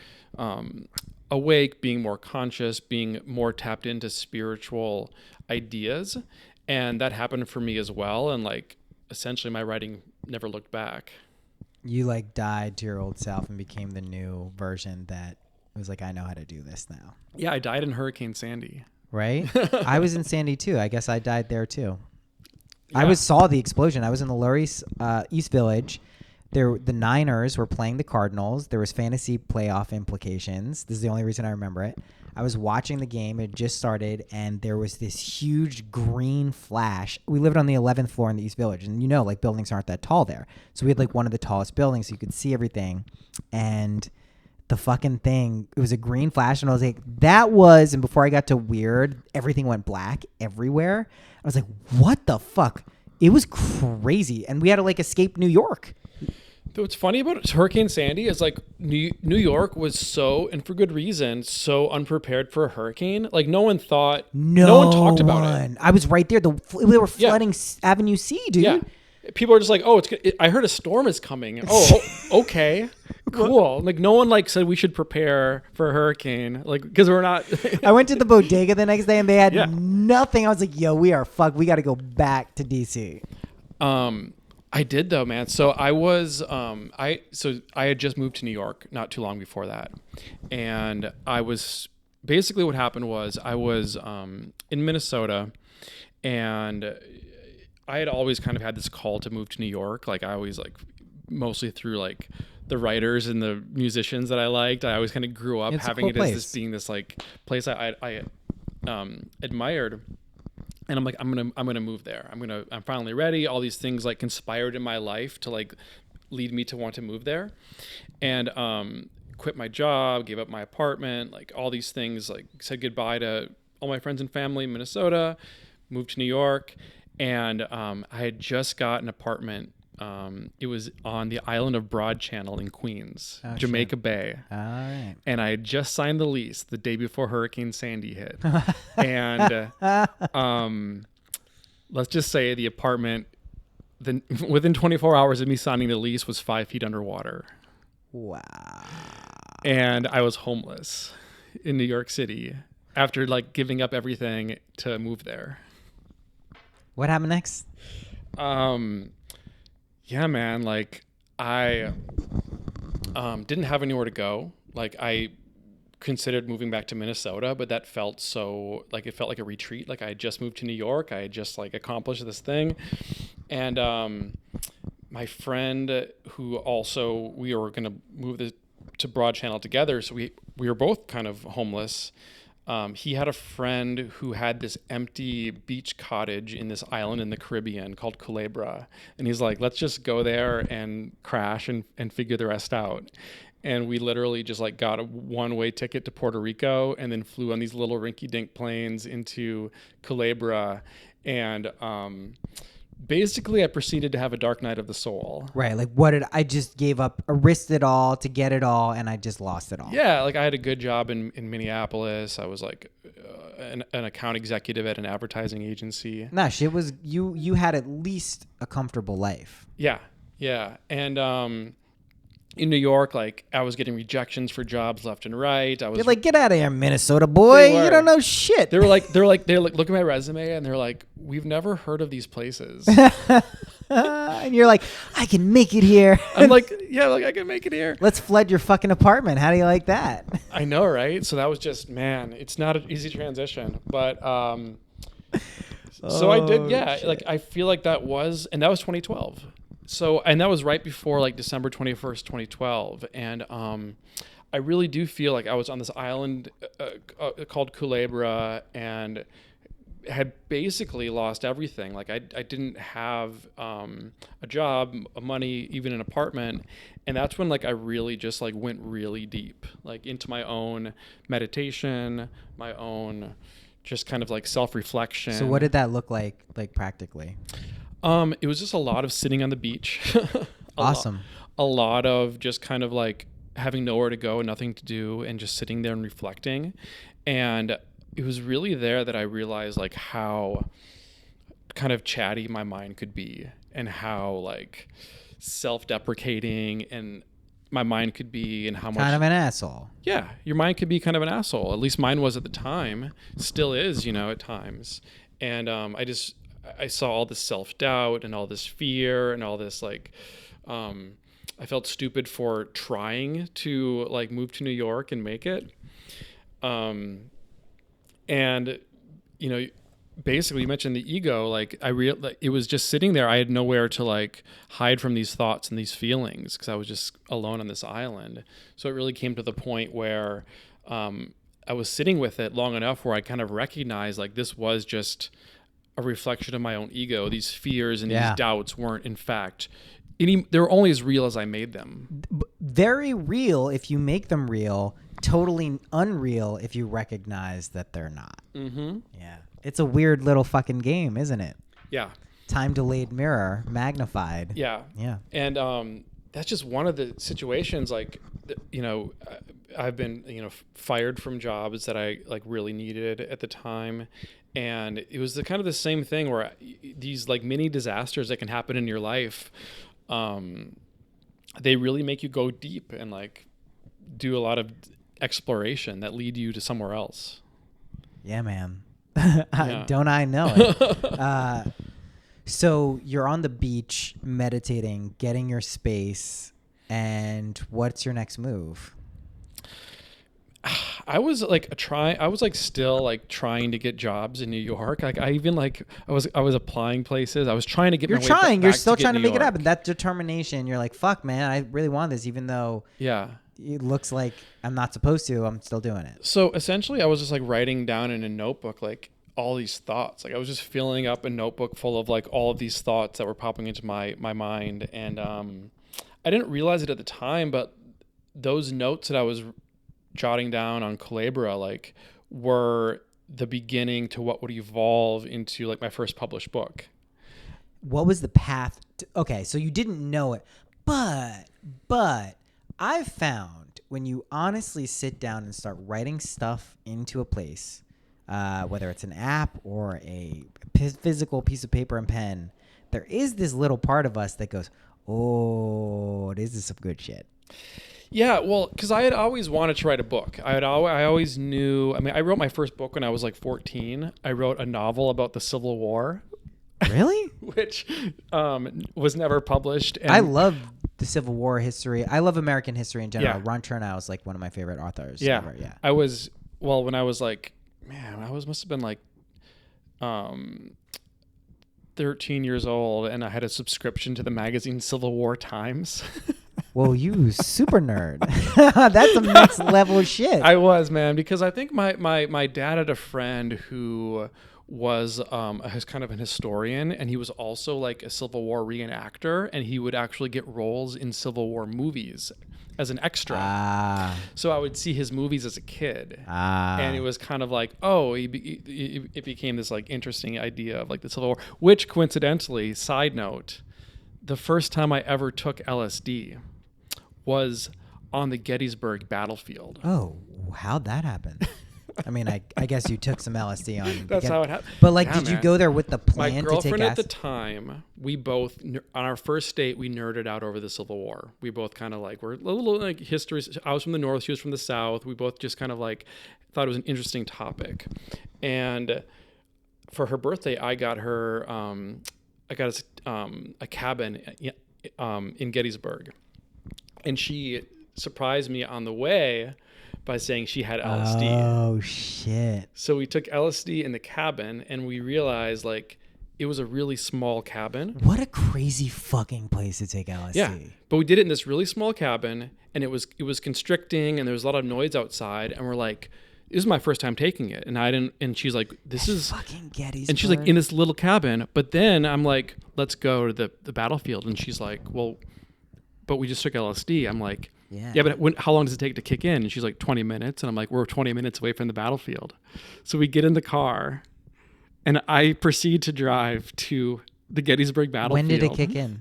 Speaker 2: awake, being more conscious, being more tapped into spiritual ideas. And that happened for me as well. And like essentially my writing never looked back.
Speaker 3: You like died to your old self and became the new version that was like, I know how to do this now.
Speaker 2: Yeah, I died in Hurricane Sandy.
Speaker 3: Right? I was in Sandy too. I guess I died there too.
Speaker 2: Yeah.
Speaker 3: I saw the explosion. I was in the Lower East Village. The Niners were playing the Cardinals. There was fantasy playoff implications. This is the only reason I remember it. I was watching the game. It just started, and there was this huge green flash. We lived on the 11th floor in the East Village, and like buildings aren't that tall there. So we had like one of the tallest buildings, so you could see everything. And the fucking thing, it was a green flash, and I was like, and before I got to weird, everything went black everywhere. I was like, what the fuck? It was crazy. And we had to like escape New York.
Speaker 2: What's funny about Hurricane Sandy is like New York was so, and for good reason, so unprepared for a hurricane. Like no one thought, no one talked about it.
Speaker 3: I was right there. They were flooding Avenue C, dude. Yeah.
Speaker 2: People are just like, oh, I heard a storm is coming. Oh, okay, cool. Like no one like said we should prepare for a hurricane, like because we're not.
Speaker 3: I went to the bodega the next day and they had nothing. I was like, yo, we are fucked. We got to go back to DC.
Speaker 2: I did though, man. So I was I had just moved to New York not too long before that. And I was basically what happened was I was in Minnesota, and I had always kind of had this call to move to New York. Like I always like mostly through like the writers and the musicians that I liked. I always kind of grew up
Speaker 3: It's a
Speaker 2: having
Speaker 3: cool
Speaker 2: it as
Speaker 3: place.
Speaker 2: this being this like place I admired. And I'm like, I'm gonna move there. I'm finally ready. All these things like conspired in my life to like lead me to want to move there, and quit my job, gave up my apartment, like all these things. Like said goodbye to all my friends and family in Minnesota, moved to New York, and I had just got an apartment. It was on the island of Broad Channel in Queens, Jamaica Bay.
Speaker 3: All right.
Speaker 2: And I had just signed the lease the day before Hurricane Sandy hit. And let's just say the apartment, within 24 hours of me signing the lease, was 5 feet underwater.
Speaker 3: Wow.
Speaker 2: And I was homeless in New York City after like giving up everything to move there.
Speaker 3: What happened next?
Speaker 2: Yeah, man, like I didn't have anywhere to go. Like I considered moving back to Minnesota, but that felt so like it felt like a retreat. Like I had just moved to New York. I had just like accomplished this thing. And my friend who also we were going to move to Broad Channel together, so we were both kind of homeless. He had a friend who had this empty beach cottage in this island in the Caribbean called Culebra. And he's like, let's just go there and crash and figure the rest out. And we literally just like got a one-way ticket to Puerto Rico and then flew on these little rinky-dink planes into Culebra. And basically I proceeded to have a dark night of the soul.
Speaker 3: Right. Like I just gave up, risked it all to get it all, and I just lost it all.
Speaker 2: Yeah, like I had a good job in Minneapolis. I was like an account executive at an advertising agency.
Speaker 3: Nah, shit was you had at least a comfortable life.
Speaker 2: Yeah. And in New York, like I was getting rejections for jobs left and right. I was
Speaker 3: You're like, get out of here, Minnesota boy.
Speaker 2: They
Speaker 3: You
Speaker 2: were.
Speaker 3: don't know shit.
Speaker 2: They were like, look at my resume, and they're like, we've never heard of these places.
Speaker 3: And you're like, I can make it here.
Speaker 2: I'm like, yeah, like I can make it here.
Speaker 3: Let's flood your fucking apartment. How do you like that?
Speaker 2: I know, right? So that was just, man, it's not an easy transition, but so I did, yeah.
Speaker 3: Shit.
Speaker 2: Like I feel like that was 2012. So, and that was right before like December 21st, 2012. And I really do feel like I was on this island called Culebra and had basically lost everything. Like I didn't have a job, money, even an apartment. And that's when like I really just like went really deep, like into my own meditation, my own just kind of like self-reflection.
Speaker 3: So what did that look like practically?
Speaker 2: It was just a lot of sitting on the beach.
Speaker 3: Awesome.
Speaker 2: A lot of just kind of like having nowhere to go and nothing to do and just sitting there and reflecting. And it was really there that I realized like how kind of chatty my mind could be and how like self-deprecating and my mind could be and how much
Speaker 3: Kind of an asshole.
Speaker 2: Yeah, your mind could be kind of an asshole. At least mine was at the time. Still is, at times. And I saw all this self-doubt and all this fear and all this like I felt stupid for trying to like move to New York and make it. And basically you mentioned the ego, like it was just sitting there. I had nowhere to like hide from these thoughts and these feelings because I was just alone on this island. So it really came to the point where I was sitting with it long enough where I kind of recognized like this was just a reflection of my own ego. These fears and these doubts weren't in fact they were only as real as I made them.
Speaker 3: Very real if you make them real, totally unreal if you recognize that they're not.
Speaker 2: Mm-hmm.
Speaker 3: Yeah. It's a weird little fucking game, isn't it?
Speaker 2: Yeah.
Speaker 3: Time delayed mirror magnified.
Speaker 2: Yeah.
Speaker 3: Yeah.
Speaker 2: And that's just one of the situations like, I've been, fired from jobs that I like really needed at the time. And it was kind of the same thing where these like mini disasters that can happen in your life, they really make you go deep and like do a lot of exploration that lead you to somewhere else.
Speaker 3: Yeah, man.
Speaker 2: Yeah.
Speaker 3: Don't I know it? So you're on the beach meditating, getting your space, and what's your next move?
Speaker 2: I was still like trying to get jobs in New York. Like I even like I was applying places. I was trying to get
Speaker 3: You're
Speaker 2: my way
Speaker 3: trying.
Speaker 2: back
Speaker 3: You're still
Speaker 2: to
Speaker 3: trying to
Speaker 2: New
Speaker 3: make it
Speaker 2: York.
Speaker 3: happen. That determination. You're like, fuck, man. I really want this, even though
Speaker 2: Yeah.
Speaker 3: it looks like I'm not supposed to. I'm still doing it.
Speaker 2: So essentially, I was just like writing down in a notebook like all these thoughts. Like I was just filling up a notebook full of like all of these thoughts that were popping into my mind, and I didn't realize it at the time, but those notes that I was jotting down on Calabria like were the beginning to what would evolve into like my first published book.
Speaker 3: What was the path? Okay, so you didn't know it, but I've found when you honestly sit down and start writing stuff into a place, whether it's an app or a physical piece of paper and pen, there is this little part of us that goes, oh, this is some good shit.
Speaker 2: Yeah, well, because I had always wanted to write a book. I always knew. I mean, I wrote my first book when I was like 14. I wrote a novel about the Civil War.
Speaker 3: Really?
Speaker 2: Which was never published. And
Speaker 3: I love the Civil War history. I love American history in general.
Speaker 2: Yeah.
Speaker 3: Ron Chernow is like one of my favorite authors.
Speaker 2: Yeah.
Speaker 3: Ever. Yeah.
Speaker 2: When I was like, man, must have been like 13 years old, and I had a subscription to the magazine Civil War Times.
Speaker 3: Well, you super nerd. That's some next level shit.
Speaker 2: I was, man, because I think my dad had a friend who was kind of an historian, and he was also like a Civil War reenactor, and he would actually get roles in Civil War movies as an extra. So I would see his movies as a kid, and it was kind of like, oh, it became this like interesting idea of like the Civil War, which coincidentally, side note, the first time I ever took LSD was on the Gettysburg battlefield.
Speaker 3: Oh, how'd that happen? I mean, I guess you took some LSD on.
Speaker 2: That's how it happened.
Speaker 3: But like,
Speaker 2: Yeah,
Speaker 3: did you
Speaker 2: man.
Speaker 3: go there with the plan
Speaker 2: My
Speaker 3: to take
Speaker 2: girlfriend at the
Speaker 3: acid?
Speaker 2: time, we both, on our first date, we nerded out over the Civil War. We both kind of like, were a little like history. I was from the North, she was from the South. We both just kind of like thought it was an interesting topic. And for her birthday, I got her, a cabin in Gettysburg. And she surprised me on the way by saying she had LSD.
Speaker 3: Oh, shit.
Speaker 2: So we took LSD in the cabin, and we realized like it was a really small cabin.
Speaker 3: What a crazy fucking place to take LSD.
Speaker 2: Yeah, but we did it in this really small cabin, and it was constricting, and there was a lot of noise outside, and we're like, this is my first time taking it, and I didn't. And she's like, this is
Speaker 3: fucking Gettysburg.
Speaker 2: and she's like, in this little cabin. But then I'm like, let's go to the battlefield, and she's like, well, but we just took LSD. I'm like, yeah, but how long does it take to kick in? And she's like, 20 minutes. And I'm like, we're 20 minutes away from the battlefield. So we get in the car, and I proceed to drive to the Gettysburg battlefield.
Speaker 3: When did it kick in?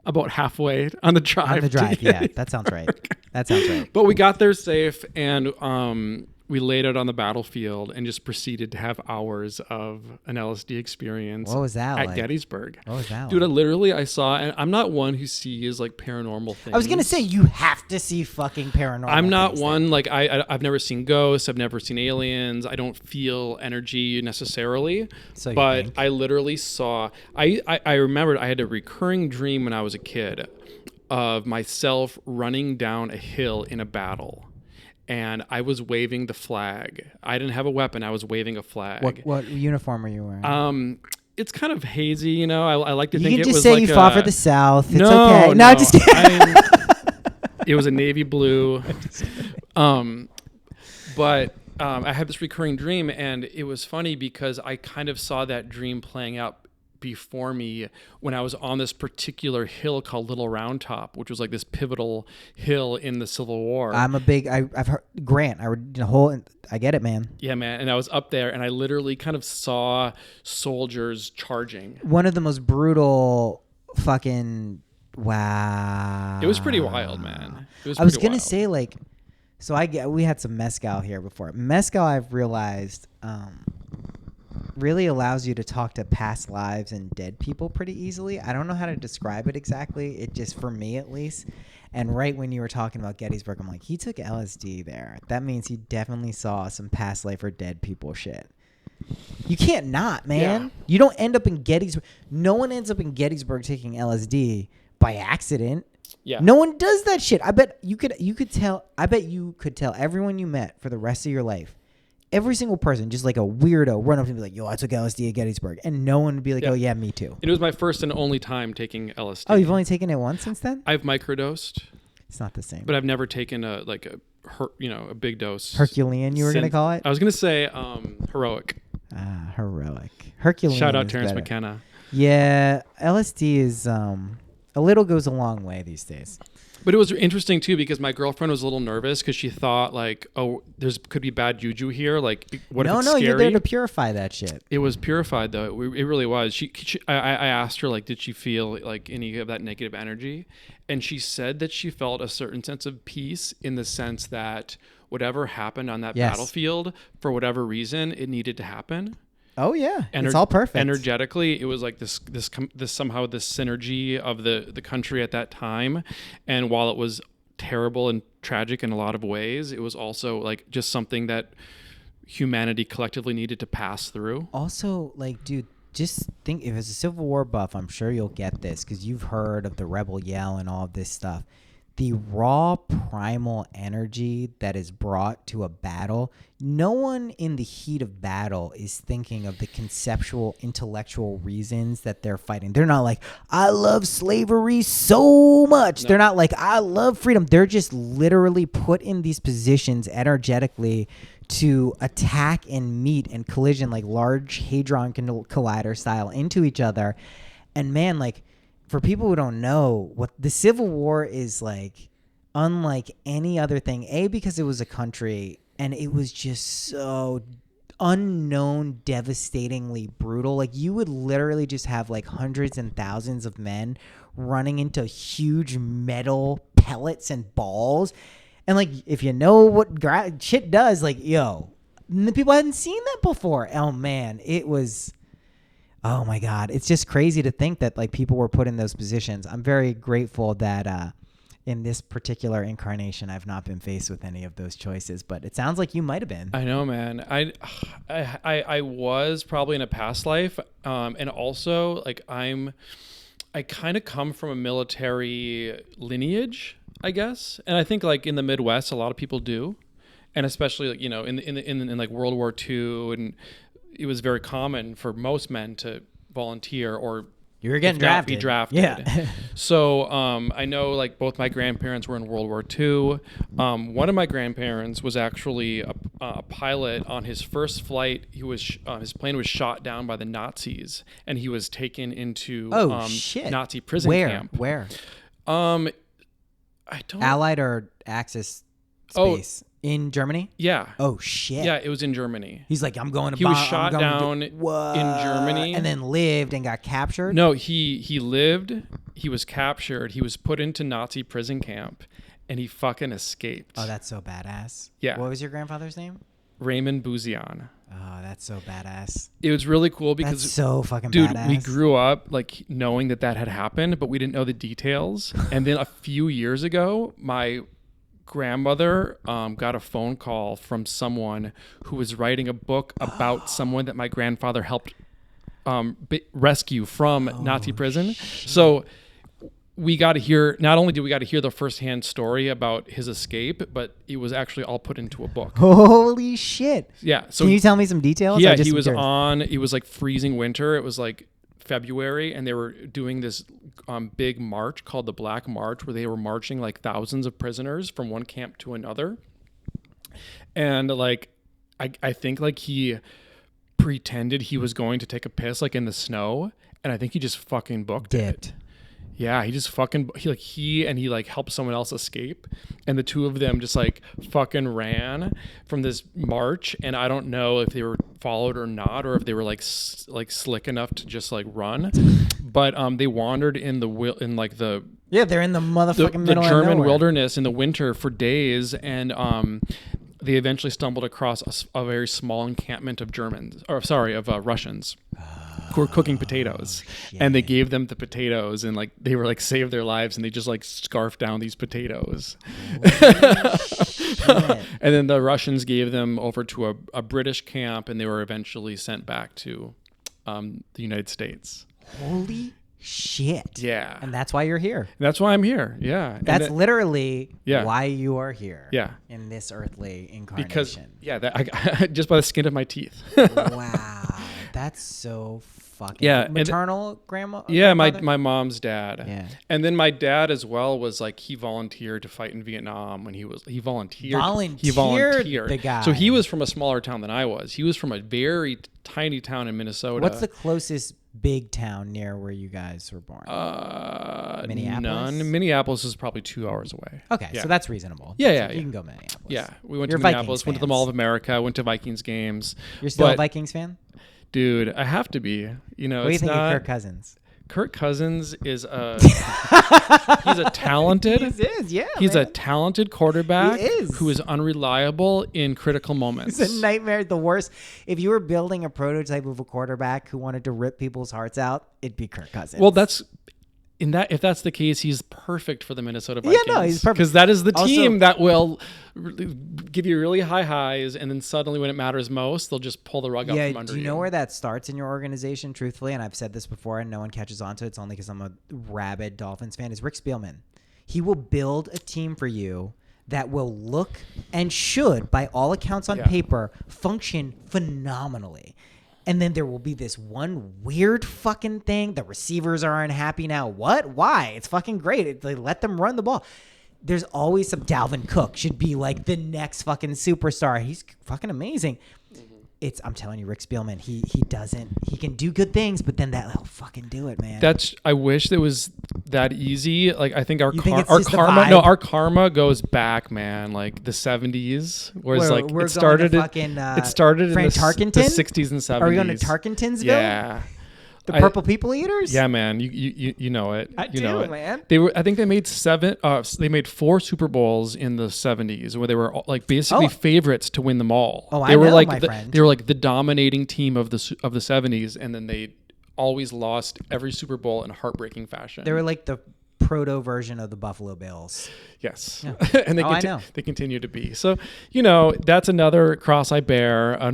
Speaker 2: About halfway on the drive.
Speaker 3: On the drive, yeah. That sounds right. That sounds right.
Speaker 2: But we got there safe, and we laid out on the battlefield and just proceeded to have hours of an LSD experience.
Speaker 3: What was that
Speaker 2: at
Speaker 3: like?
Speaker 2: Gettysburg?
Speaker 3: What was that
Speaker 2: Dude,
Speaker 3: like?
Speaker 2: I saw, and I'm not one who sees like paranormal things.
Speaker 3: I was going to say, you have to see fucking paranormal
Speaker 2: I'm not
Speaker 3: things
Speaker 2: one, like I've never seen ghosts. I've never seen aliens. I don't feel energy necessarily.
Speaker 3: So you
Speaker 2: but
Speaker 3: think?
Speaker 2: I literally saw, I remembered I had a recurring dream when I was a kid of myself running down a hill in a battle. And I was waving the flag. I didn't have a weapon. I was waving a flag.
Speaker 3: What uniform are you wearing?
Speaker 2: It's kind of hazy, you know. I like to
Speaker 3: You
Speaker 2: think
Speaker 3: can
Speaker 2: it
Speaker 3: just
Speaker 2: was
Speaker 3: say
Speaker 2: like
Speaker 3: you fought for the South. It's
Speaker 2: no,
Speaker 3: okay. No, just kidding.
Speaker 2: It was a navy blue. But I had this recurring dream, and it was funny because I kind of saw that dream playing out before me when I was on this particular hill called Little Round Top, which was like this pivotal hill in the Civil War.
Speaker 3: I'm a big. I've heard Grant. I get it, man.
Speaker 2: Yeah, man. And I was up there, and I literally kind of saw soldiers charging.
Speaker 3: One of the most brutal fucking. Wow.
Speaker 2: It was pretty wild, man.
Speaker 3: I was gonna say like, so we had some mezcal here before. Mezcal, I've realized, really allows you to talk to past lives and dead people pretty easily. I don't know how to describe it exactly. It just, for me at least. And right when you were talking about Gettysburg, I'm like, he took LSD there. That means he definitely saw some past life or dead people shit. You can't not, man.
Speaker 2: Yeah.
Speaker 3: You don't end up in Gettysburg. No one ends up in Gettysburg taking LSD by accident.
Speaker 2: Yeah.
Speaker 3: No one does that shit. I bet you could tell everyone you met for the rest of your life. Every single person, just like a weirdo, run up and be like, yo, I took LSD at Gettysburg. And no one would be like, oh, yeah, me too.
Speaker 2: It was my first and only time taking LSD.
Speaker 3: Oh, you've only taken it once since then?
Speaker 2: I've microdosed.
Speaker 3: It's not the same.
Speaker 2: But I've never taken a big dose.
Speaker 3: Herculean, you were going to call it?
Speaker 2: I was going to say heroic.
Speaker 3: Heroic. Herculean.
Speaker 2: Shout out
Speaker 3: is
Speaker 2: Terrence
Speaker 3: better.
Speaker 2: McKenna.
Speaker 3: Yeah, LSD is a little goes a long way these days.
Speaker 2: But it was interesting too because my girlfriend was a little nervous because she thought like, oh, could be bad juju here. Like, what if it's scary?
Speaker 3: You're there to purify that shit.
Speaker 2: It was purified though. It really was. I asked her like, did she feel like any of that negative energy? And she said that she felt a certain sense of peace in the sense that whatever happened on that battlefield, for whatever reason, it needed to happen.
Speaker 3: Oh yeah, it's all perfect.
Speaker 2: Energetically, it was like this somehow this synergy of the country at that time, and while it was terrible and tragic in a lot of ways, it was also like just something that humanity collectively needed to pass through.
Speaker 3: Also, like, dude, just think if it's a Civil War buff, I'm sure you'll get this because you've heard of the Rebel Yell and all of this stuff. The raw primal energy that is brought to a battle, no one in the heat of battle is thinking of the conceptual, intellectual reasons that they're fighting. They're not like, I love slavery so much. No. They're not like, I love freedom. They're just literally put in these positions energetically to attack and meet and collision like Large Hadron Collider style into each other. And man, like, for people who don't know, what the Civil War is like, unlike any other thing, because it was a country and it was just so unknown, devastatingly brutal. Like, you would literally just have like hundreds and thousands of men running into huge metal pellets and balls. And like, if you know what shit does, like, yo, the people hadn't seen that before. Oh man, it was... Oh my God. It's just crazy to think that like people were put in those positions. I'm very grateful that in this particular incarnation, I've not been faced with any of those choices, but it sounds like you might've been.
Speaker 2: I know, man. I was probably in a past life. And also like I kind of come from a military lineage, I guess. And I think like in the Midwest, a lot of people do. And especially like, you know, in like World War II, and it was very common for most men to volunteer or
Speaker 3: you were getting drafted.
Speaker 2: Be drafted.
Speaker 3: Yeah.
Speaker 2: So I know like both my grandparents were in World War II. One of my grandparents was actually a pilot on his first flight. He was his plane was shot down by the Nazis, and he was taken into Nazi prison camp.
Speaker 3: Where?
Speaker 2: I don't.
Speaker 3: Allied or Axis space. In Germany?
Speaker 2: Yeah.
Speaker 3: Oh, shit.
Speaker 2: Yeah, it was in Germany.
Speaker 3: He's like, I'm going to...
Speaker 2: He was shot down in Germany.
Speaker 3: And then lived and got captured?
Speaker 2: No, he lived. He was captured. He was put into Nazi prison camp, and he fucking escaped.
Speaker 3: Oh, that's so badass.
Speaker 2: Yeah.
Speaker 3: What was your grandfather's name?
Speaker 2: Raymond Bouzian.
Speaker 3: Oh, that's so badass.
Speaker 2: It was really cool because...
Speaker 3: That's so fucking
Speaker 2: dude,
Speaker 3: badass.
Speaker 2: we grew up like knowing that had happened, but we didn't know the details. And then a few years ago, my grandmother got a phone call from someone who was writing a book about someone that my grandfather helped rescue from Nazi prison. Shit. So we got to hear, not only did we got to hear the firsthand story about his escape, but it was actually all put into a book.
Speaker 3: Holy shit.
Speaker 2: Yeah. So
Speaker 3: can you tell me some details?
Speaker 2: Yeah, it was like freezing winter. It was like February, and they were doing this big march called the Black March, where they were marching like thousands of prisoners from one camp to another. And like I think like he pretended he was going to take a piss like in the snow, and I think he just fucking booked it. Yeah, he just fucking he helped someone else escape, and the two of them just like fucking ran from this march, and I don't know if they were followed or not, or if they were like slick enough to just like run, but they wandered they're in the
Speaker 3: motherfucking middle
Speaker 2: the German
Speaker 3: of nowhere.
Speaker 2: wilderness in the winter for days, and they eventually stumbled across a very small encampment of Russians. who were cooking potatoes, and they gave them the potatoes, and like they were like saved their lives, and they just like scarfed down these potatoes. And then the Russians gave them over to a British camp, and they were eventually sent back to the United States.
Speaker 3: Holy shit.
Speaker 2: Yeah.
Speaker 3: And that's why you're here.
Speaker 2: That's why I'm here. Yeah.
Speaker 3: That's literally why you are here.
Speaker 2: Yeah.
Speaker 3: In this earthly incarnation.
Speaker 2: Because I just by the skin of my teeth.
Speaker 3: Wow. That's so fucking maternal grandma.
Speaker 2: Yeah, my mom's dad.
Speaker 3: Yeah.
Speaker 2: And then my dad as well was like he volunteered to fight in Vietnam when he volunteered. He volunteered.
Speaker 3: The guy.
Speaker 2: So he was from a smaller town than I was. He was from a very tiny town in Minnesota.
Speaker 3: What's the closest big town near where you guys were born? Minneapolis?
Speaker 2: None. Minneapolis is probably 2 hours away.
Speaker 3: Okay, so that's reasonable.
Speaker 2: Yeah.
Speaker 3: You can go Minneapolis.
Speaker 2: Yeah, we went
Speaker 3: You're
Speaker 2: to Minneapolis,
Speaker 3: Vikings
Speaker 2: went to the
Speaker 3: fans.
Speaker 2: Mall of America, went to Vikings games.
Speaker 3: You're still a Vikings fan?
Speaker 2: Dude, I have to be. You know,
Speaker 3: What do you think of Kirk Cousins?
Speaker 2: Kirk Cousins is he's a talented. He's a talented quarterback who is unreliable in critical moments.
Speaker 3: It's a nightmare. The worst. If you were building a prototype of a quarterback who wanted to rip people's hearts out, it'd be Kirk Cousins.
Speaker 2: Well, if that's the case, he's perfect for the Minnesota Vikings.
Speaker 3: Yeah, no, he's perfect.
Speaker 2: Because that is the team that will give you really high highs, and then suddenly when it matters most, they'll just pull the rug out from under you.
Speaker 3: Do you know where that starts in your organization, truthfully? And I've said this before, and no one catches on to it. It's only because I'm a rabid Dolphins fan. Is Rick Spielman. He will build a team for you that will look and should, by all accounts on paper, function phenomenally. And then there will be this one weird fucking thing. The receivers are unhappy now. What? Why? It's fucking great. They let them run the ball. There's always some Dalvin Cook should be like the next fucking superstar. He's fucking amazing. I'm telling you, Rick Spielman, he can do good things, but then he'll fucking do it, man.
Speaker 2: I wish it was that easy. Like I think our karma goes back, man. Like the 70s, whereas it started in
Speaker 3: Frank Tarkenton?
Speaker 2: the 60s and 70s.
Speaker 3: Are we going to Tarkenton'sville?
Speaker 2: Yeah.
Speaker 3: The Purple People Eaters?
Speaker 2: Yeah, man. You know it.
Speaker 3: I
Speaker 2: do,
Speaker 3: know it, man.
Speaker 2: I think they made 4 Super Bowls in the 70s where they were like basically favorites to win them all.
Speaker 3: Oh,
Speaker 2: they
Speaker 3: I
Speaker 2: were
Speaker 3: know,
Speaker 2: like
Speaker 3: my friend.
Speaker 2: They were like the dominating team of the 70s, and then they always lost every Super Bowl in heartbreaking fashion.
Speaker 3: They were like the proto version of the Buffalo Bills.
Speaker 2: Yes.
Speaker 3: Yeah.
Speaker 2: And
Speaker 3: I know.
Speaker 2: they continue to be. So, that's another cross I bear.
Speaker 3: Sorry,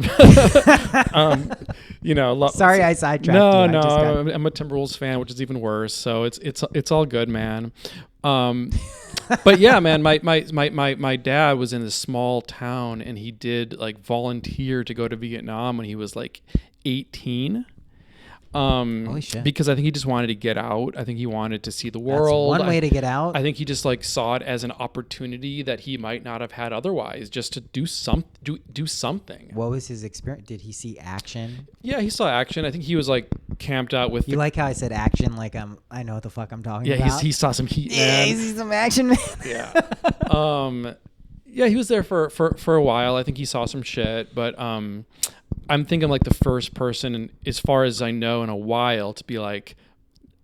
Speaker 3: I sidetracked you.
Speaker 2: I'm a Timberwolves fan, which is even worse. So it's all good, man. But yeah, man, my dad was in a small town, and he did like volunteer to go to Vietnam when he was like 18.
Speaker 3: Holy shit.
Speaker 2: Because I think he just wanted to get out. I think he wanted to see the world.
Speaker 3: That's one way to get out.
Speaker 2: I think he just like saw it as an opportunity that he might not have had otherwise, just to do something.
Speaker 3: What was his experience? Did he see action?
Speaker 2: Yeah, he saw action. I think he was like camped out with.
Speaker 3: You like how I said action? Like I know what the fuck I'm talking about.
Speaker 2: Yeah, he saw some heat.
Speaker 3: Yeah, he sees some action, man.
Speaker 2: Yeah. Yeah, he was there for a while. I think he saw some shit, but I'm thinking like the first person, as far as I know, in a while to be like,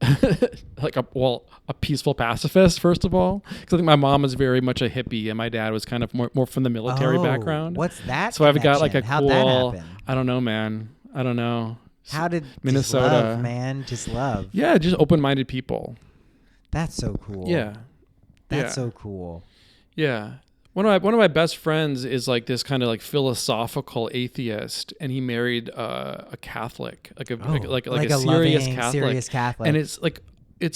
Speaker 2: a peaceful pacifist. First of all, because I think my mom was very much a hippie, and my dad was kind of more from the military background.
Speaker 3: What's that?
Speaker 2: So I've got like a
Speaker 3: How'd
Speaker 2: cool.
Speaker 3: that happen?
Speaker 2: I don't know, man. I don't know.
Speaker 3: How did
Speaker 2: Minnesota,
Speaker 3: just love, man? Just love.
Speaker 2: Yeah, just open-minded people.
Speaker 3: That's so cool.
Speaker 2: Yeah,
Speaker 3: that's so cool.
Speaker 2: Yeah. One of my best friends is like this kind of like philosophical atheist, and he married a Catholic, like a serious Catholic, and it's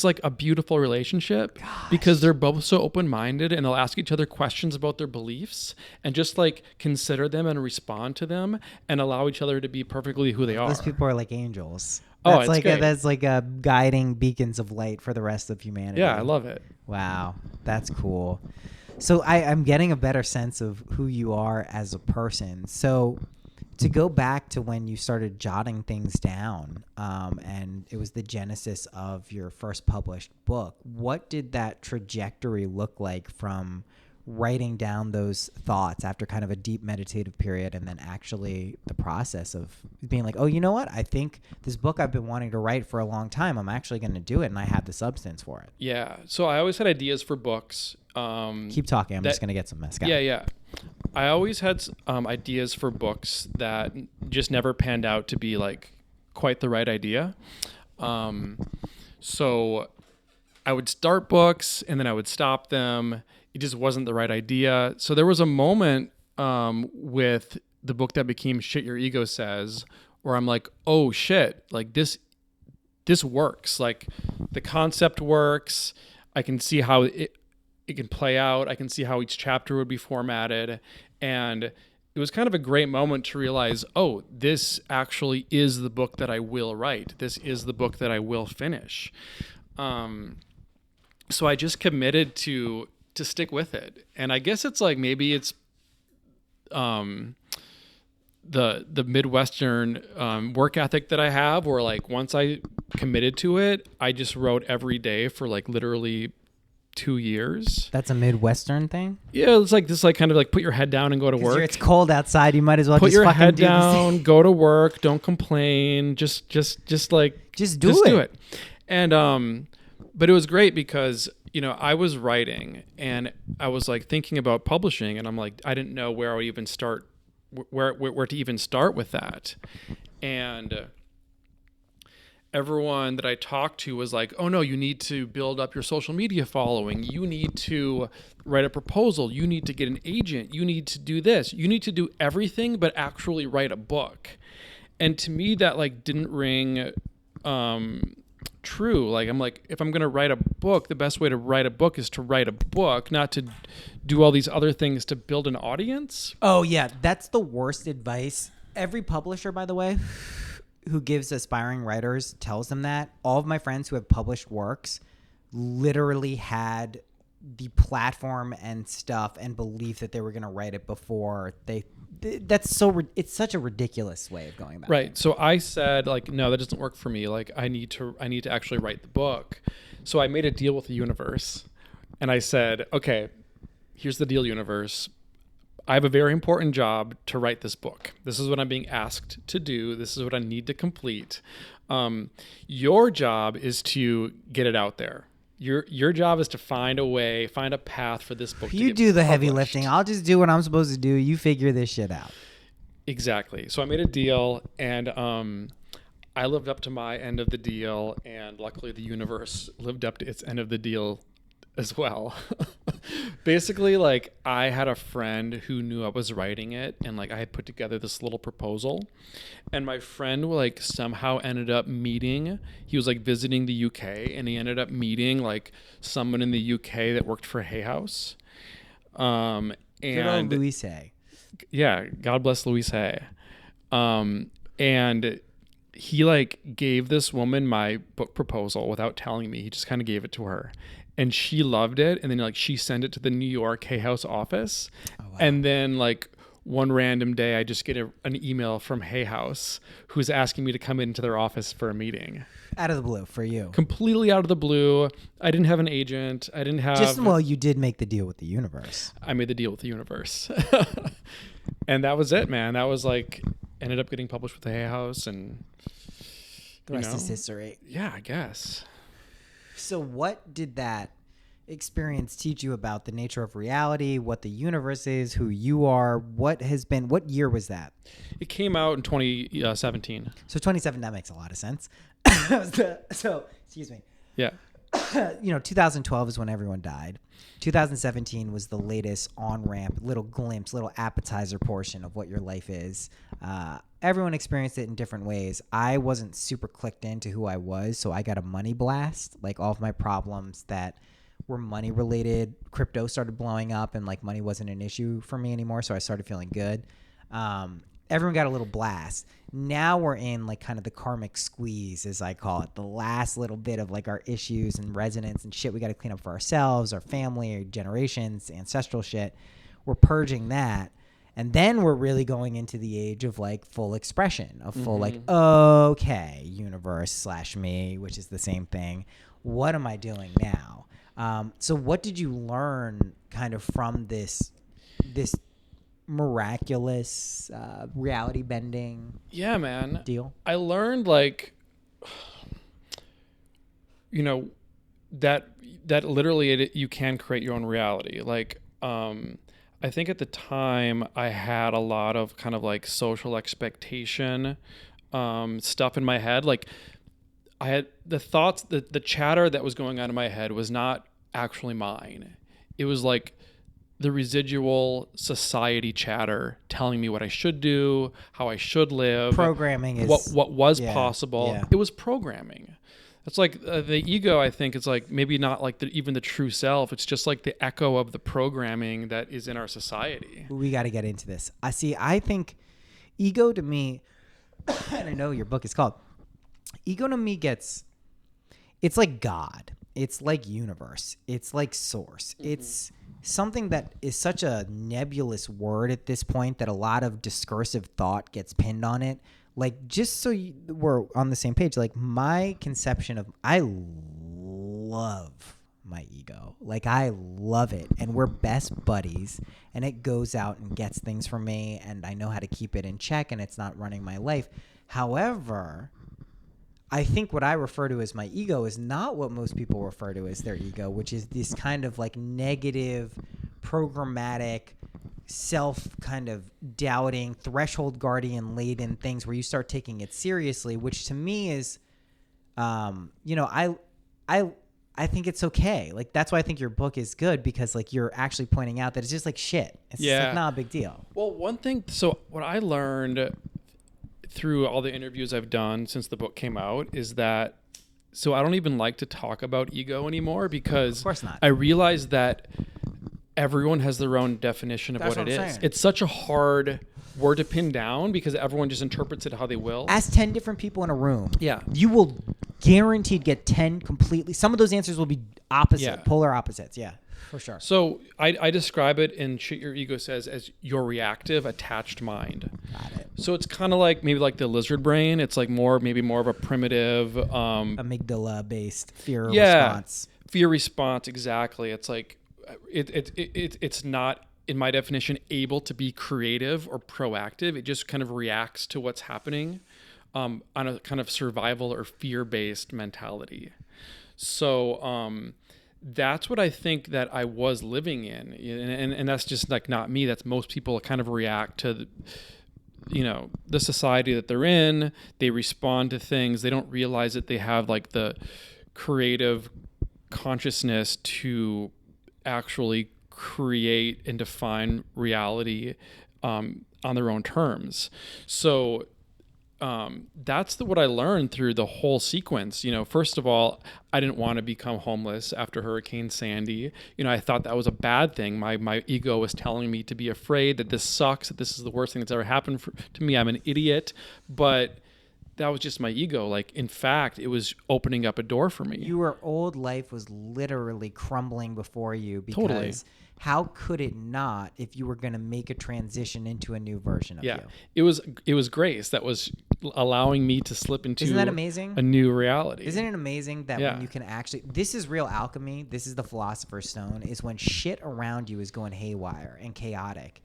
Speaker 2: like a beautiful relationship. Gosh. Because they're both so open-minded, and they'll ask each other questions about their beliefs and just like consider them and respond to them and allow each other to be perfectly who they are.
Speaker 3: Those people are like angels.
Speaker 2: That's
Speaker 3: that's like a guiding beacons of light for the rest of humanity.
Speaker 2: Yeah, I love it.
Speaker 3: Wow, that's cool. So I'm getting a better sense of who you are as a person. So to go back to when you started jotting things down, and it was the genesis of your first published book, what did that trajectory look like from writing down those thoughts after kind of a deep meditative period, and then actually the process of being like, oh, you know what? I think this book I've been wanting to write for a long time, I'm actually going to do it, and I have the substance for it.
Speaker 2: Yeah. So I always had ideas for books.
Speaker 3: Keep talking. I'm just going to get some mezcal.
Speaker 2: Yeah. I always had ideas for books that just never panned out to be like quite the right idea. So I would start books and then I would stop them. It just wasn't the right idea. So there was a moment with the book that became Shit Your Ego Says, where I'm like, oh shit, like this works. Like the concept works. I can see how it can play out. I can see how each chapter would be formatted. And it was kind of a great moment to realize, oh, this actually is the book that I will write. This is the book that I will finish. So I just committed to stick with it. And I guess it's like, maybe it's the Midwestern work ethic that I have, where like once I committed to it, I just wrote every day for like literally 2 years.
Speaker 3: That's a Midwestern thing?
Speaker 2: Yeah, it's like this, like kind of like put your head down and go to work.
Speaker 3: It's cold outside. You might as well
Speaker 2: put
Speaker 3: just
Speaker 2: your
Speaker 3: fucking
Speaker 2: head
Speaker 3: do this.
Speaker 2: down, go to work, don't complain, just do it. And but it was great because, you know, I was writing and I was like thinking about publishing, and I'm like, I didn't know where I would even start, where to even start with that. And everyone that I talked to was like, oh no, you need to build up your social media following. You need to write a proposal. You need to get an agent. You need to do this. You need to do everything but actually write a book. And to me, that like didn't ring true. Like, I'm like, if I'm going to write a book, the best way to write a book is to write a book, not to do all these other things to build an audience.
Speaker 3: Oh yeah, that's the worst advice. Every publisher, by the way, who gives aspiring writers tells them that. All of my friends who have published works literally had the platform and stuff and belief that they were going to write it before it's such a ridiculous way of going about it.
Speaker 2: Right. So I said, like, no, that doesn't work for me. Like, I need to actually write the book. So I made a deal with the universe, and I said, okay, here's the deal, universe. I have a very important job to write this book. This is what I'm being asked to do. This is what I need to complete. Your job is to get it out there. Your job is to find a path for this book to
Speaker 3: You
Speaker 2: get
Speaker 3: do the heavy
Speaker 2: published.
Speaker 3: lifting. I'll just do what I'm supposed to do. You figure this shit out.
Speaker 2: Exactly. So I made a deal, and I lived up to my end of the deal, and luckily the universe lived up to its end of the deal as well. Basically, like, I had a friend who knew I was writing it, and like I had put together this little proposal, and my friend like somehow ended up meeting, he was like visiting the UK, and he ended up meeting like someone in the UK that worked for Hay House. And
Speaker 3: Good old Louis Hay.
Speaker 2: Yeah, God bless Louise Hay. And he like gave this woman my book proposal without telling me. He just kind of gave it to her, and she loved it. And then like she sent it to the New York Hay House office. Oh, wow. And then like one random day, I just get an email from Hay House who's asking me to come into their office for a meeting.
Speaker 3: Out of the blue for you.
Speaker 2: Completely out of the blue. I didn't have an agent. I didn't have...
Speaker 3: Well, you did make the deal with the universe.
Speaker 2: I made the deal with the universe. And that was it, man. That was like... Ended up getting published with the Hay House, and...
Speaker 3: The rest is history.
Speaker 2: Yeah, I guess.
Speaker 3: So what did that experience teach you about the nature of reality, what the universe is, who you are? What year was that?
Speaker 2: It came out in 2017.
Speaker 3: So 27, that makes a lot of sense. So, excuse me.
Speaker 2: Yeah.
Speaker 3: 2012 is when everyone died. 2017 was the latest on-ramp, little glimpse, little appetizer portion of what your life is. Everyone experienced it in different ways. I wasn't super clicked into who I was, so I got a money blast. Like, all of my problems that were money related, crypto started blowing up, and like money wasn't an issue for me anymore, so I started feeling good. Everyone got a little blast. Now we're in like kind of the karmic squeeze, as I call it, the last little bit of like our issues and resonance and shit we got to clean up for ourselves, our family, our generations, ancestral shit. We're purging that. And then we're really going into the age of like full expression, of full like, okay, universe / me, which is the same thing. What am I doing now? So what did you learn kind of from this miraculous reality bending deal?
Speaker 2: I learned like, that literally you can create your own reality. Like, I think at the time I had a lot of kind of like social expectation stuff in my head. Like I had the thoughts, the chatter that was going on in my head was not actually mine. It was like the residual society chatter telling me what I should do, how I should live.
Speaker 3: Programming is
Speaker 2: what was possible.
Speaker 3: Yeah.
Speaker 2: It was programming. It's like the ego, I think, is like maybe not like even the true self. It's just like the echo of the programming that is in our society.
Speaker 3: We got to get into this. I think ego to me, and I know your book is called, ego to me it's like God. It's like universe. It's like source. Mm-hmm. It's something that is such a nebulous word at this point that a lot of discursive thought gets pinned on it. Like, just so we're on the same page, like my conception of, I love my ego. Like, I love it. And we're best buddies. And it goes out and gets things from me. And I know how to keep it in check. And it's not running my life. However, I think what I refer to as my ego is not what most people refer to as their ego, which is this kind of like negative, programmatic, self kind of doubting, threshold guardian laden things where you start taking it seriously, which to me is, I think it's okay. Like, that's why I think your book is good, because like you're actually pointing out that it's just like shit. It's just like not a big deal.
Speaker 2: Well, one thing, so what I learned through all the interviews I've done since the book came out is that, so I don't even like to talk about ego anymore, because
Speaker 3: of course not.
Speaker 2: I realized that everyone has their own definition of
Speaker 3: That's
Speaker 2: what it
Speaker 3: what I'm
Speaker 2: is.
Speaker 3: saying.
Speaker 2: It's such a hard word to pin down because everyone just interprets it how they will.
Speaker 3: Ask 10 different people in a room.
Speaker 2: Yeah.
Speaker 3: You will guaranteed get 10 completely. Some of those answers will be opposite, polar opposites. Yeah, for sure.
Speaker 2: So I describe it in Shit Your Ego Says as your reactive attached mind.
Speaker 3: Got it.
Speaker 2: So it's kind of like maybe like the lizard brain. It's like maybe more of a primitive
Speaker 3: amygdala-based fear response.
Speaker 2: Fear response, exactly. It's like it's not, in my definition, able to be creative or proactive. It just kind of reacts to what's happening on a kind of survival or fear-based mentality. So that's what I think that I was living in, and that's just like not me. That's most people kind of react to the society that they're in. They respond to things. They don't realize that they have like the creative consciousness to actually create and define reality on their own terms. So that's what I learned through the whole sequence. First of all, I didn't want to become homeless after Hurricane Sandy. I thought that was a bad thing. My ego was telling me to be afraid, that this sucks, that this is the worst thing that's ever happened to me. I'm an idiot. But that was just my ego. Like, in fact, it was opening up a door for me.
Speaker 3: Your old life was literally crumbling before you, because
Speaker 2: Totally.
Speaker 3: How could it not if you were going to make a transition into a new version of you?
Speaker 2: It was grace that was allowing me to slip into
Speaker 3: Isn't that amazing?
Speaker 2: A new reality.
Speaker 3: Isn't it amazing that when you can actually, this is real alchemy, this is the Philosopher's Stone, is when shit around you is going haywire and chaotic.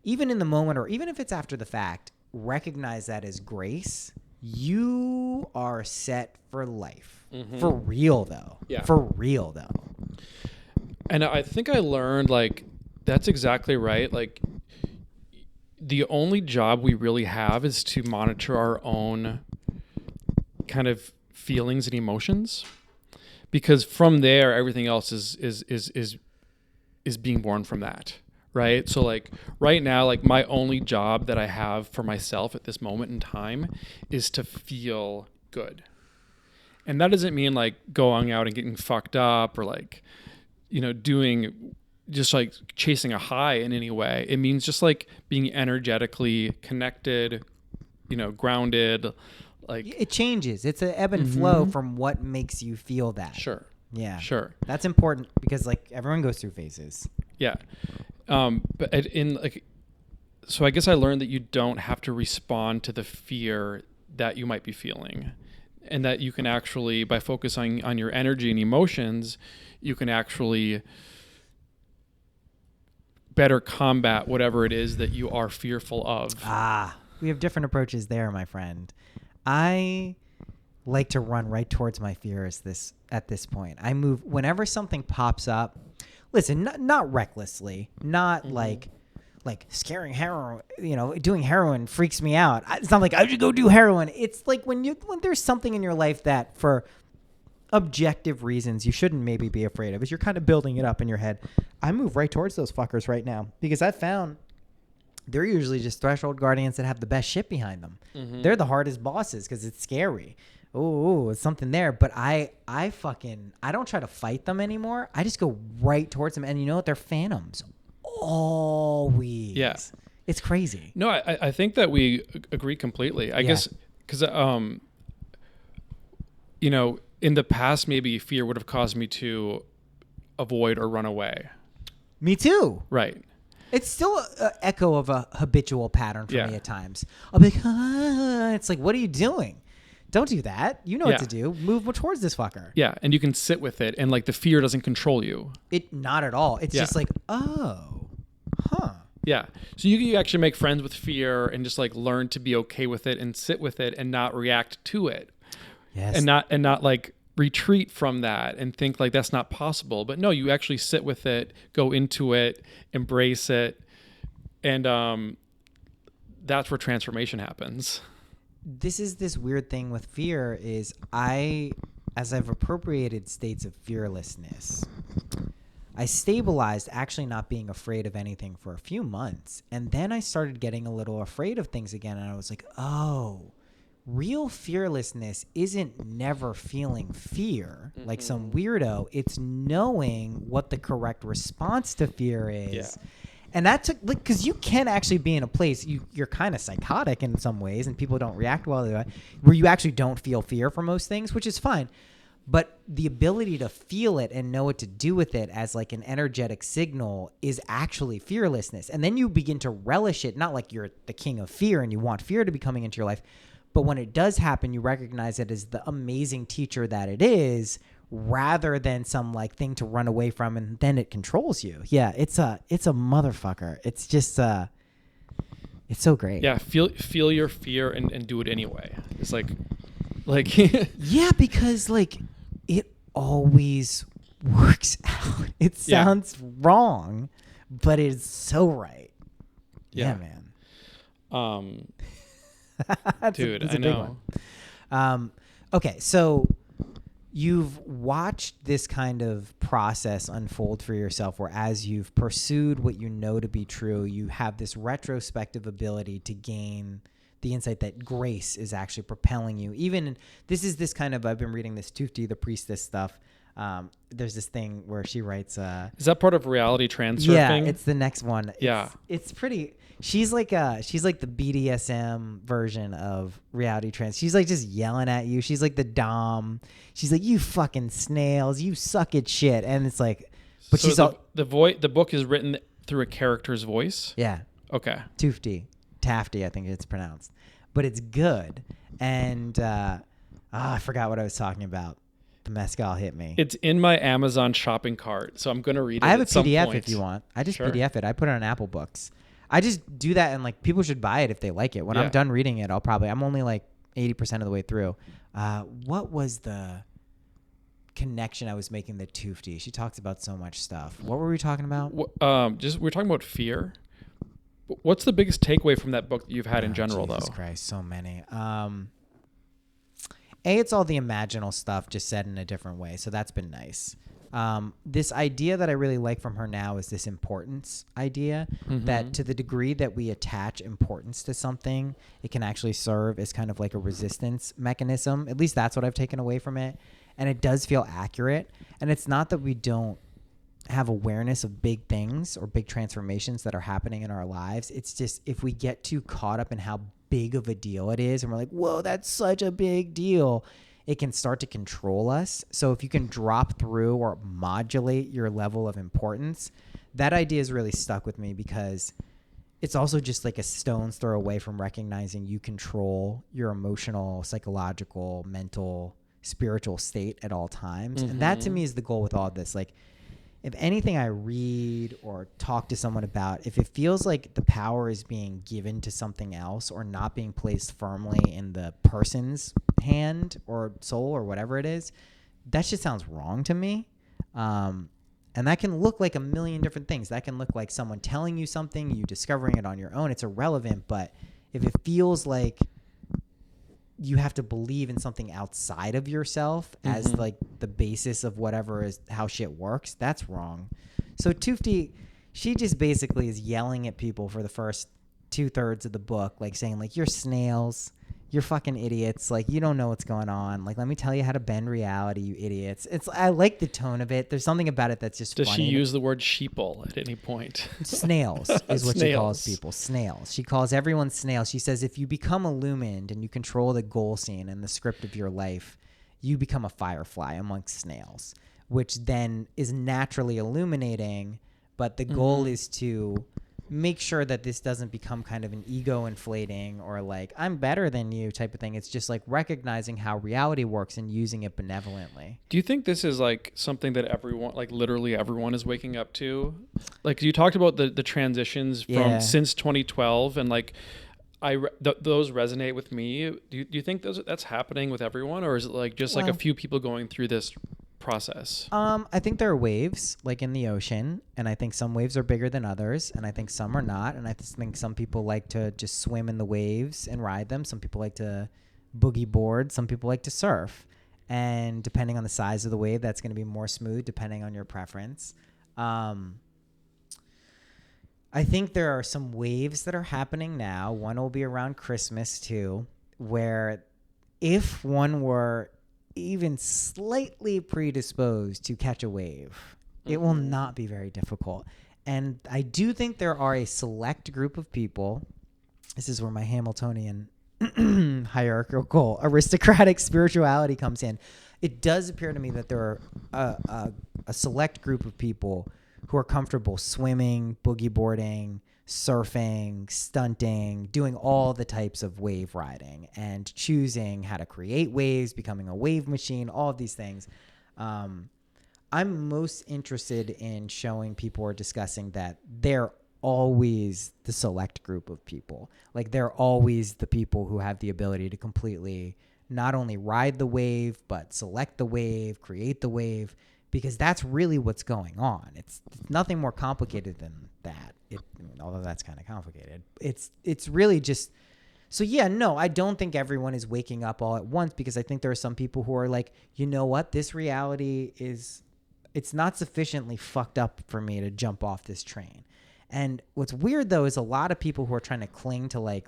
Speaker 3: Even in the moment, or even if it's after the fact, recognize that as grace. You are set for life. Mm-hmm. For real, though.
Speaker 2: Yeah.
Speaker 3: For real, though.
Speaker 2: And I think I learned, like, that's exactly right. Like, the only job we really have is to monitor our own kind of feelings and emotions, because from there, everything else is being born from that. Right. So like right now, like my only job that I have for myself at this moment in time is to feel good. And that doesn't mean like going out and getting fucked up or like, doing just like chasing a high in any way. It means just like being energetically connected, grounded. Like
Speaker 3: it changes. It's an ebb and flow from what makes you feel that.
Speaker 2: Sure.
Speaker 3: Yeah.
Speaker 2: Sure.
Speaker 3: That's important because like everyone goes through phases.
Speaker 2: Yeah. But so I guess I learned that you don't have to respond to the fear that you might be feeling, and that you can actually, by focusing on your energy and emotions, you can actually better combat whatever it is that you are fearful of.
Speaker 3: We have different approaches there, my friend. I like to run right towards my fears at this point. I move whenever something pops up. Listen, not recklessly, not like like scaring heroin, doing heroin freaks me out. It's not like I should go do heroin. It's like when there's something in your life that for objective reasons you shouldn't maybe be afraid of, is you're kind of building it up in your head. I move right towards those fuckers right now because I found they're usually just threshold guardians that have the best shit behind them. Mm-hmm. They're the hardest bosses because it's scary. Oh, it's something there. But I don't try to fight them anymore. I just go right towards them. And you know what? They're phantoms. Always.
Speaker 2: Yeah.
Speaker 3: It's crazy.
Speaker 2: No, I think that we agree completely. I guess because, in the past, maybe fear would have caused me to avoid or run away.
Speaker 3: Me too.
Speaker 2: Right.
Speaker 3: It's still an echo of a habitual pattern for me at times. I'll be like, it's like, what are you doing? Don't do that. You know what to do. Move towards this fucker.
Speaker 2: Yeah, and you can sit with it, and like the fear doesn't control you.
Speaker 3: Not at all. It's just like,
Speaker 2: Yeah. So you can actually make friends with fear and just like learn to be okay with it and sit with it and not react to it.
Speaker 3: Yes.
Speaker 2: And not like retreat from that and think like that's not possible. But no, you actually sit with it, go into it, embrace it, and that's where transformation happens.
Speaker 3: This is this weird thing with fear is as I've appropriated states of fearlessness, I stabilized actually not being afraid of anything for a few months. And then I started getting a little afraid of things again. And I was like, oh, real fearlessness isn't never feeling fear like some weirdo. It's knowing what the correct response to fear is. Yeah. And that took, like, because you can actually be in a place, you're kind of psychotic in some ways, and people don't react well to it, where you actually don't feel fear for most things, which is fine. But the ability to feel it and know what to do with it as like an energetic signal is actually fearlessness. And then you begin to relish it, not like you're the king of fear and you want fear to be coming into your life, but when it does happen, you recognize it as the amazing teacher that it is, rather than some like thing to run away from and then it controls you. Yeah, it's a motherfucker. It's just it's so great.
Speaker 2: Yeah, feel your fear and do it anyway. It's like
Speaker 3: yeah, because like it always works out. It sounds wrong, but it's so right. Yeah, man.
Speaker 2: Dude, I know.
Speaker 3: Okay, so you've watched this kind of process unfold for yourself where as you've pursued what you know to be true, you have this retrospective ability to gain the insight that grace is actually propelling you. Even this is this kind of, I've been reading this Tufti, the priestess stuff. There's this thing where she writes...
Speaker 2: is that part of reality transurfing?
Speaker 3: Yeah, it's the next one.
Speaker 2: Yeah.
Speaker 3: It's pretty... She's like the BDSM version of reality trans. She's like just yelling at you. She's like the dom. She's like, you fucking snails, you suck at shit. And it's like, but so she's
Speaker 2: the book is written through a character's voice.
Speaker 3: Yeah.
Speaker 2: Okay.
Speaker 3: Tafty, I think it's pronounced, but it's good. And I forgot what I was talking about. The mezcal hit me.
Speaker 2: It's in my Amazon shopping cart, so I'm gonna read it.
Speaker 3: I have a
Speaker 2: at some
Speaker 3: PDF
Speaker 2: point.
Speaker 3: if you want. I just PDF it. I put it on Apple Books. I just do that, and like people should buy it if they like it. When I'm done reading it, I'm only like 80% of the way through. What was the connection I was making with Tufti? She talks about so much stuff. What were we talking about?
Speaker 2: We're talking about fear. What's the biggest takeaway from that book that you've had in general,
Speaker 3: Jesus
Speaker 2: though?
Speaker 3: Christ, so many. It's all the imaginal stuff just said in a different way, so that's been nice. This idea that I really like from her now is this importance idea, that to the degree that we attach importance to something, it can actually serve as kind of like a resistance mechanism. At least that's what I've taken away from it. And it does feel accurate. And it's not that we don't have awareness of big things or big transformations that are happening in our lives. It's just if we get too caught up in how big of a deal it is and we're like, whoa, that's such a big deal, it can start to control us. So if you can drop through or modulate your level of importance, that idea has really stuck with me because it's also just like a stone's throw away from recognizing you control your emotional, psychological, mental, spiritual state at all times. And that to me is the goal with all this. Like, if anything I read or talk to someone about, if it feels like the power is being given to something else or not being placed firmly in the person's hand or soul or whatever it is, that just sounds wrong to me. And that can look like a million different things. That can look like someone telling you something, you discovering it on your own. It's irrelevant. But if it feels like you have to believe in something outside of yourself as like the basis of whatever is how shit works, that's wrong. So Tufti, she just basically is yelling at people for the first 2/3 of the book, like saying like, you're snails, you're fucking idiots, like you don't know what's going on, like let me tell you how to bend reality, you idiots. I like the tone of it. There's something about it that's just
Speaker 2: Does
Speaker 3: funny.
Speaker 2: she use the word sheeple at any point?
Speaker 3: Snails is what she calls
Speaker 2: Snails.
Speaker 3: people. Snails. She calls everyone snails. She says if you become illumined and you control the goal scene and the script of your life, you become a firefly amongst snails, which then is naturally illuminating. But the goal is to make sure that this doesn't become kind of an ego inflating or like I'm better than you type of thing. It's just like recognizing how reality works and using it benevolently.
Speaker 2: Do you think this is like something that everyone, like literally everyone, is waking up to? Like you talked about the transitions from since 2012, and like those resonate with me. Do you think that's happening with everyone, or is it like just like a few people going through this process?
Speaker 3: I think there are waves like in the ocean, and I think some waves are bigger than others, and I think some are not, and I think some people like to just swim in the waves and ride them. Some people like to boogie board, some people like to surf, and depending on the size of the wave, that's going to be more smooth depending on your preference. I think there are some waves that are happening now. One will be around Christmas too, where if one were even slightly predisposed to catch a wave, it will not be very difficult. And I do think there are a select group of people. This is where my Hamiltonian hierarchical aristocratic spirituality comes in. It does appear to me that there are a select group of people who are comfortable swimming, boogie boarding, surfing, stunting, doing all the types of wave riding and choosing how to create waves, becoming a wave machine, all of these things. I'm most interested in showing people or discussing that they're always the select group of people. Like they're always the people who have the ability to completely not only ride the wave, but select the wave, create the wave, because that's really what's going on. It's nothing more complicated than that. Although that's kind of complicated. It's really just, so yeah, no, I don't think everyone is waking up all at once, because I think there are some people who are like, you know what, this reality it's not sufficiently fucked up for me to jump off this train. And what's weird though is a lot of people who are trying to cling to like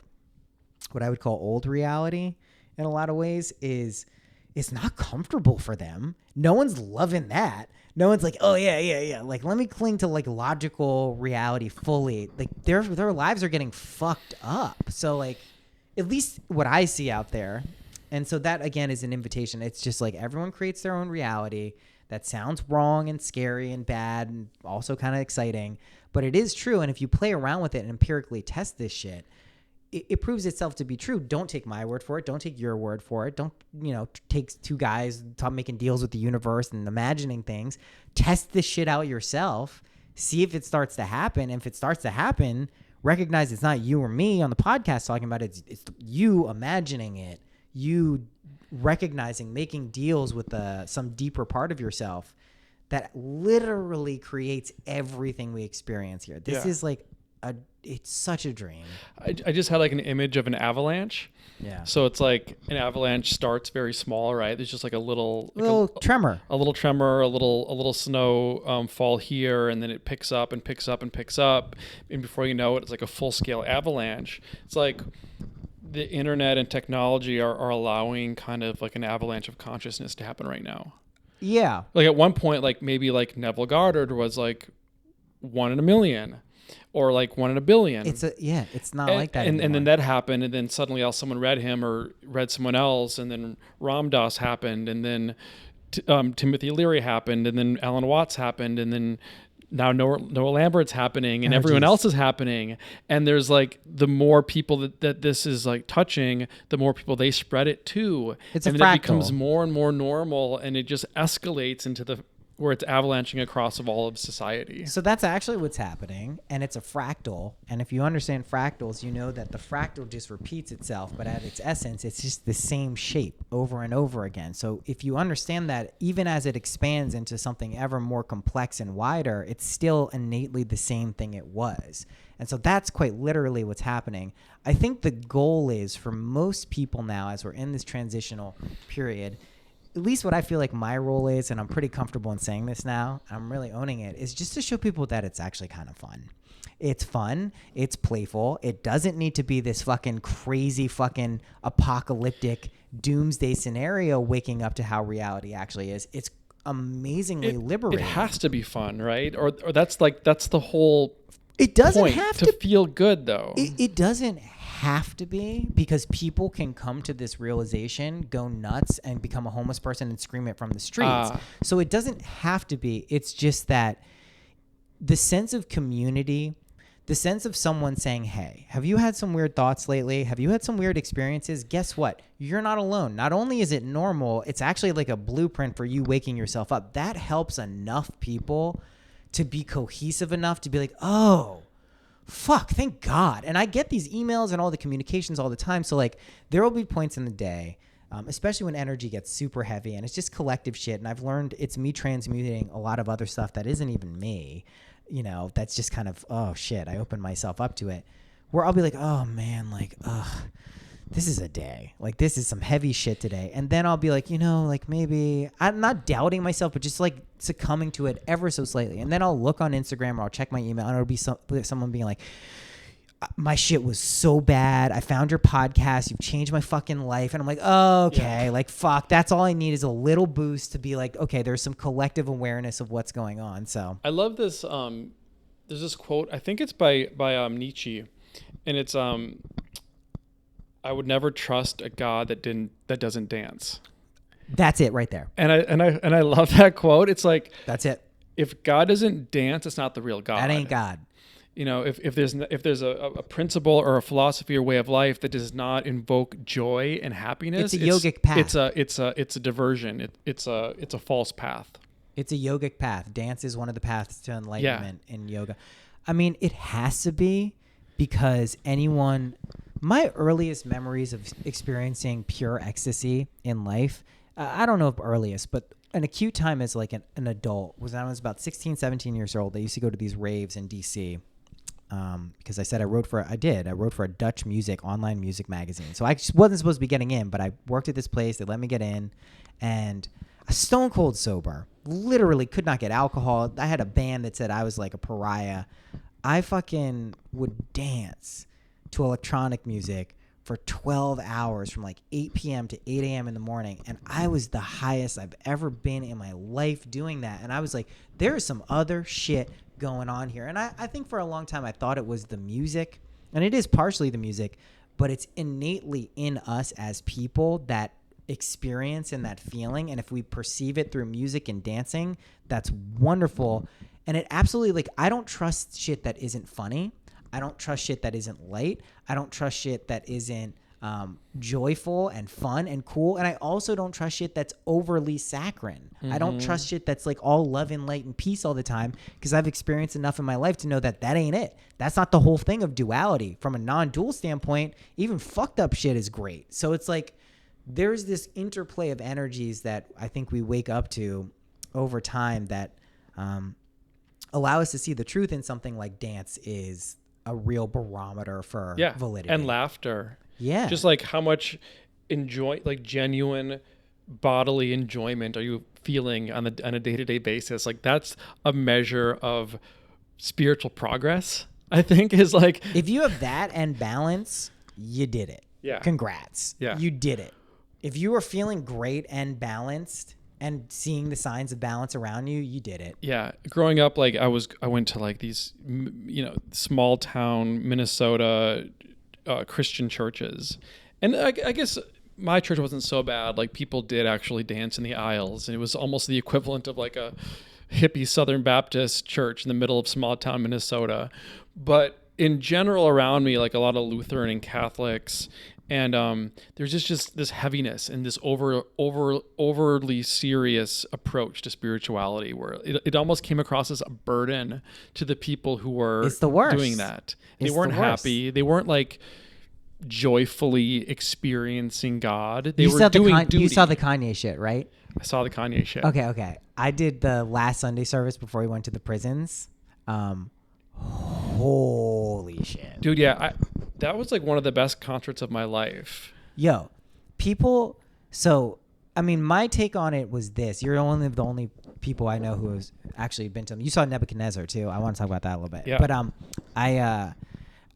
Speaker 3: what I would call old reality in a lot of ways is it's not comfortable for them. No one's loving that. No one's like, oh yeah. Like, let me cling to like logical reality fully. Like their lives are getting fucked up. So like, at least what I see out there. And so that again is an invitation. It's just like everyone creates their own reality. That sounds wrong and scary and bad and also kind of exciting, but it is true. And if you play around with it and empirically test this shit, it proves itself to be true. Don't take my word for it. Don't take your word for it. Don't, take two guys making deals with the universe and imagining things. Test this shit out yourself. See if it starts to happen. And if it starts to happen, recognize it's not you or me on the podcast talking about it. It's you imagining it. You recognizing, making deals with some deeper part of yourself that literally creates everything we experience here. This is like it's such a dream.
Speaker 2: I just had like an image of an avalanche.
Speaker 3: Yeah.
Speaker 2: So it's like an avalanche starts very small, right? There's just like a little
Speaker 3: tremor,
Speaker 2: a little snow fall here, and then it picks up and picks up and picks up, and before you know it, it's like a full scale avalanche. It's like the internet and technology are allowing kind of like an avalanche of consciousness to happen right now.
Speaker 3: Yeah.
Speaker 2: Like at one point, like maybe like Neville Goddard was like 1 in a million. Or like 1 in a billion.
Speaker 3: It's not like that.
Speaker 2: And then that happened, and then suddenly else someone read him or read someone else, and then Ram Dass happened, and then Timothy Leary happened, and then Alan Watts happened, and then now Noah Lambert's happening, and everyone else is happening. And there's like the more people that this is like touching, the more people they spread it to.
Speaker 3: It's
Speaker 2: and
Speaker 3: a
Speaker 2: then
Speaker 3: fractal.
Speaker 2: it becomes more and more normal, and it just escalates into the where it's avalanching across of all of society.
Speaker 3: So that's actually what's happening, and it's a fractal. And if you understand fractals, you know that the fractal just repeats itself, but at its essence, it's just the same shape over and over again. So if you understand that, even as it expands into something ever more complex and wider, it's still innately the same thing it was. And so that's quite literally what's happening. I think the goal is for most people now, as we're in this transitional period, at least what I feel like my role is, and I'm pretty comfortable in saying this now, I'm really owning it, is just to show people that it's actually kind of fun. It's fun. It's playful. It doesn't need to be this fucking crazy fucking apocalyptic doomsday scenario waking up to how reality actually is. It's amazingly liberating.
Speaker 2: It has to be fun, right? Or that's the whole
Speaker 3: It doesn't
Speaker 2: point,
Speaker 3: have
Speaker 2: to feel good, though.
Speaker 3: It doesn't have to be, because people can come to this realization, go nuts, and become a homeless person and scream it from the streets. So it doesn't have to be. It's just that the sense of community, the sense of someone saying, hey, have you had some weird thoughts lately? Have you had some weird experiences? Guess what? You're not alone. Not only is it normal, it's actually like a blueprint for you waking yourself up. That helps enough people to be cohesive enough to be like, oh, fuck, thank God. And I get these emails and all the communications all the time. So like there will be points in the day, especially when energy gets super heavy and it's just collective shit. And I've learned it's me transmuting a lot of other stuff that isn't even me, you know, that's just kind of, oh shit, I opened myself up to it, where I'll be like, oh man, like, this is a day. Like, this is some heavy shit today. And then I'll be like, you know, like maybe I'm not doubting myself, but just like succumbing to it ever so slightly. And then I'll look on Instagram or I'll check my email and it'll be someone being like, my shit was so bad. I found your podcast. You've changed my fucking life. And I'm like, oh, okay, like, fuck. That's all I need is a little boost to be like, okay, there's some collective awareness of what's going on. So
Speaker 2: I love this. There's this quote. I think it's by Nietzsche, and it's I would never trust a God that doesn't dance.
Speaker 3: That's it right there.
Speaker 2: And I love that quote. It's like,
Speaker 3: that's it.
Speaker 2: If God doesn't dance, it's not the real God.
Speaker 3: That ain't God.
Speaker 2: You know, if there's a principle or a philosophy or way of life that does not invoke joy and happiness,
Speaker 3: it's a yogic path.
Speaker 2: It's a diversion. It's a false path.
Speaker 3: It's a yogic path. Dance is one of the paths to enlightenment in yoga. I mean, it has to be, because my earliest memories of experiencing pure ecstasy in life, I don't know if earliest, but an acute time as like an adult was when I was about 16, 17 years old. I used to go to these raves in DC because I said I wrote for a Dutch online music magazine. So I just wasn't supposed to be getting in, but I worked at this place. They let me get in, and a stone cold sober, literally could not get alcohol. I had a band that said I was like a pariah. I fucking would dance to electronic music for 12 hours from like 8 p.m. to 8 a.m. in the morning. And I was the highest I've ever been in my life doing that. And I was like, there is some other shit going on here. And I think for a long time I thought it was the music, and it is partially the music, but it's innately in us as people, that experience and that feeling. And if we perceive it through music and dancing, that's wonderful. And it absolutely, like, I don't trust shit that isn't funny. I don't trust shit that isn't light. I don't trust shit that isn't joyful and fun and cool. And I also don't trust shit that's overly saccharine. I don't trust shit that's like all love and light and peace all the time, because I've experienced enough in my life to know that ain't it. That's not the whole thing of duality. From a non-dual standpoint, even fucked up shit is great. So it's like there's this interplay of energies that I think we wake up to over time that allow us to see the truth in something like dance is a real barometer for validity.
Speaker 2: And laughter.
Speaker 3: Yeah.
Speaker 2: Just like how much genuine bodily enjoyment are you feeling on a day-to-day basis? Like, that's a measure of spiritual progress, I think, is like,
Speaker 3: if you have that and balance, you did it.
Speaker 2: Yeah.
Speaker 3: Congrats.
Speaker 2: Yeah.
Speaker 3: You did it. If you are feeling great and balanced and seeing the signs of balance around you, you did it.
Speaker 2: Yeah. Growing up, like I went to like these, small town Minnesota Christian churches. And I guess my church wasn't so bad. Like, people did actually dance in the aisles, and it was almost the equivalent of like a hippie Southern Baptist church in the middle of small town Minnesota. But in general around me, like a lot of Lutheran and Catholics And there's just this heaviness and this overly serious approach to spirituality, where it almost came across as a burden to the people who were
Speaker 3: It's the worst.
Speaker 2: doing that. They
Speaker 3: It's
Speaker 2: weren't
Speaker 3: the worst.
Speaker 2: happy. They weren't like joyfully experiencing God. They
Speaker 3: You
Speaker 2: were
Speaker 3: saw
Speaker 2: doing
Speaker 3: the
Speaker 2: duty.
Speaker 3: you saw the Kanye shit, right?
Speaker 2: I saw the Kanye shit.
Speaker 3: Okay. I did the last Sunday service before we went to the prisons. Holy shit.
Speaker 2: Dude, yeah, that was like one of the best concerts of my life.
Speaker 3: Yo, people. So, I mean, my take on it was this. You're the only people I know who has actually been to them. You saw Nebuchadnezzar too. I want to talk about that a little bit.
Speaker 2: Yeah.
Speaker 3: But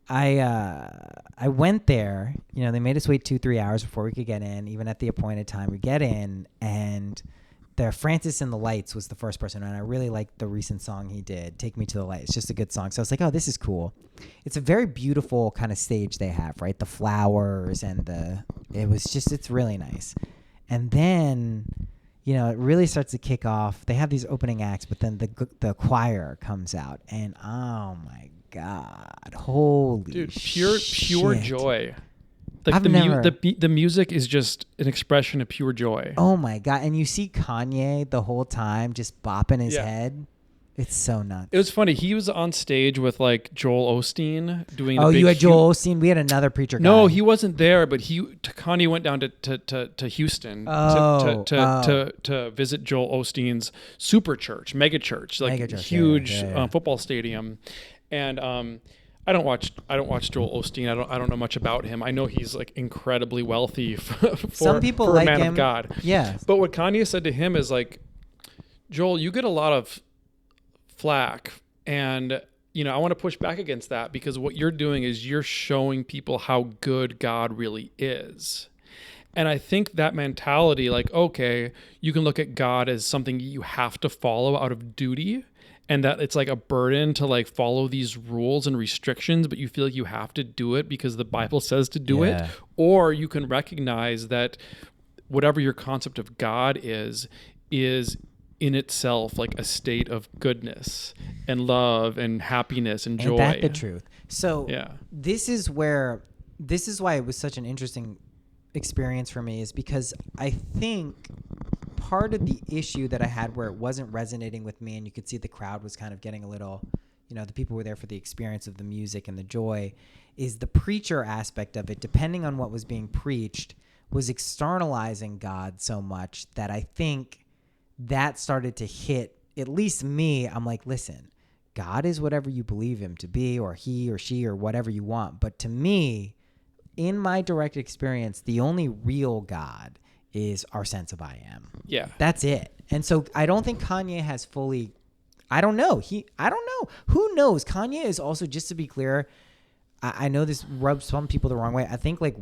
Speaker 3: I went there. You know, they made us wait 2-3 hours before we could get in. Even at the appointed time, we get in, and the Francis and the Lights was the first person, and I really liked the recent song he did, Take Me to the Light. It's just a good song. So I was like, oh, this is cool. It's a very beautiful kind of stage they have, right? The flowers and it's really nice. And then, you know, it really starts to kick off. They have these opening acts, but then the choir comes out, and oh my God, holy
Speaker 2: Dude, pure
Speaker 3: shit.
Speaker 2: joy. Like
Speaker 3: I've never-
Speaker 2: the music is just an expression of pure joy.
Speaker 3: Oh my God. And you see Kanye the whole time just bopping his
Speaker 2: Yeah.
Speaker 3: head. It's so nuts.
Speaker 2: It was funny. He was on stage with like Joel Osteen doing.
Speaker 3: Oh,
Speaker 2: the big
Speaker 3: you had Joel Osteen. We had another preacher guy.
Speaker 2: No, he wasn't there, but Kanye went down to Houston to visit Joel Osteen's super church, mega church, like
Speaker 3: Mega church,
Speaker 2: huge
Speaker 3: yeah.
Speaker 2: football stadium. And I don't watch Joel Osteen. I don't know much about him. I know he's like incredibly wealthy
Speaker 3: Some people
Speaker 2: for
Speaker 3: like
Speaker 2: a man
Speaker 3: him.
Speaker 2: of God.
Speaker 3: Yeah.
Speaker 2: But what Kanye said to him is like, Joel, you get a lot of flack, and you know, I want to push back against that, because what you're doing is you're showing people how good God really is. And I think that mentality, like, okay, you can look at God as something you have to follow out of duty, and that it's like a burden to like follow these rules and restrictions, but you feel like you have to do it because the Bible says to do it. Or you can recognize that whatever your concept of God is in itself like a state of goodness and love and happiness and joy.
Speaker 3: Ain't that the truth? So
Speaker 2: Yeah.
Speaker 3: this is why it was such an interesting experience for me, is because I think part of the issue that I had where it wasn't resonating with me, and you could see the crowd was kind of getting a little, you know, the people were there for the experience of the music and the joy, is the preacher aspect of it, depending on what was being preached, was externalizing God so much that I think that started to hit at least me. I'm like, listen, God is whatever you believe him to be, or he or she or whatever you want. But to me, in my direct experience, the only real God is our sense of I am.
Speaker 2: Yeah.
Speaker 3: That's it. And so I don't think Kanye has fully, I don't know. Who knows? Kanye is also, just to be clear, I know this rubs some people the wrong way. I think like,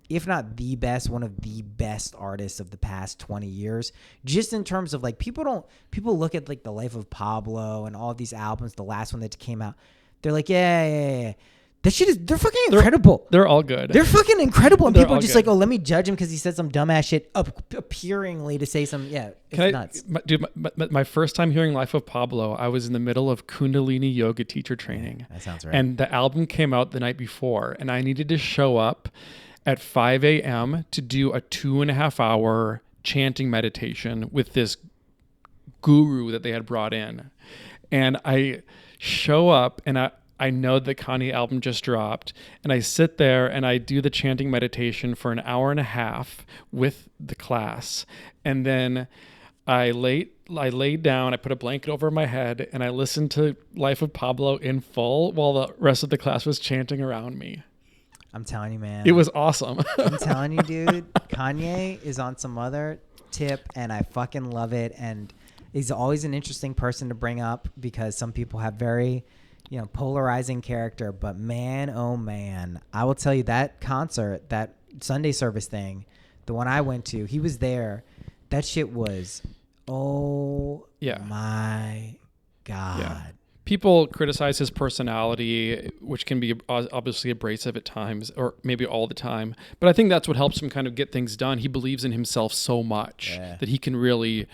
Speaker 3: if not the best, one of the best artists of the past 20 years, just in terms of like, people look at like the life of Pablo and all of these albums, the last one that came out, they're like, yeah. That shit they're fucking incredible.
Speaker 2: They're all good.
Speaker 3: They're fucking incredible. And
Speaker 2: They're
Speaker 3: people are
Speaker 2: all
Speaker 3: just
Speaker 2: good.
Speaker 3: like, oh, let me judge him because he said some dumbass shit appearingly to say some, it's nuts.
Speaker 2: Dude, my first time hearing Life of Pablo, I was in the middle of Kundalini yoga teacher training.
Speaker 3: That sounds right.
Speaker 2: And the album came out the night before, and I needed to show up at 5 a.m. to do a 2.5 hour chanting meditation with this guru that they had brought in. And I show up, and I know the Kanye album just dropped, and I sit there and I do the chanting meditation for an hour and a half with the class. And then I laid down, I put a blanket over my head, and I listened to Life of Pablo in full while the rest of the class was chanting around me.
Speaker 3: I'm telling you, man.
Speaker 2: It was awesome.
Speaker 3: I'm telling you, dude. Kanye is on some other tip, and I fucking love it. And he's always an interesting person to bring up because some people have very, polarizing character. But man, oh man, I will tell you, that concert, that Sunday service thing, the one I went to, he was there. That shit was, oh
Speaker 2: Yeah.
Speaker 3: my God.
Speaker 2: Yeah. people criticize his personality, which can be obviously abrasive at times, or maybe all the time. But I think that's what helps him kind of get things done. He believes in himself so much that he can really,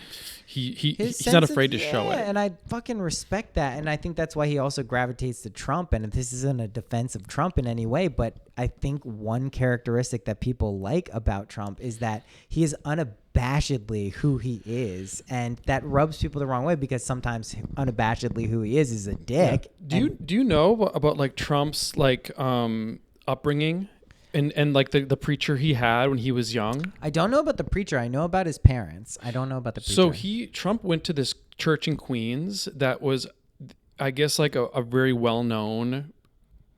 Speaker 2: he's not afraid to show it.
Speaker 3: And I fucking respect that. And I think that's why he also gravitates to Trump. And this isn't a defense of Trump in any way, but I think one characteristic that people like about Trump is that he is unabashedly who he is, and that rubs people the wrong way because sometimes unabashedly who he is a dick.
Speaker 2: Yeah. Do you know about like Trump's like upbringing and like the preacher he had when he was young?
Speaker 3: I don't know about the preacher. I know about his parents. I don't know about the preacher.
Speaker 2: So Trump went to this church in Queens that was, I guess, like a very well-known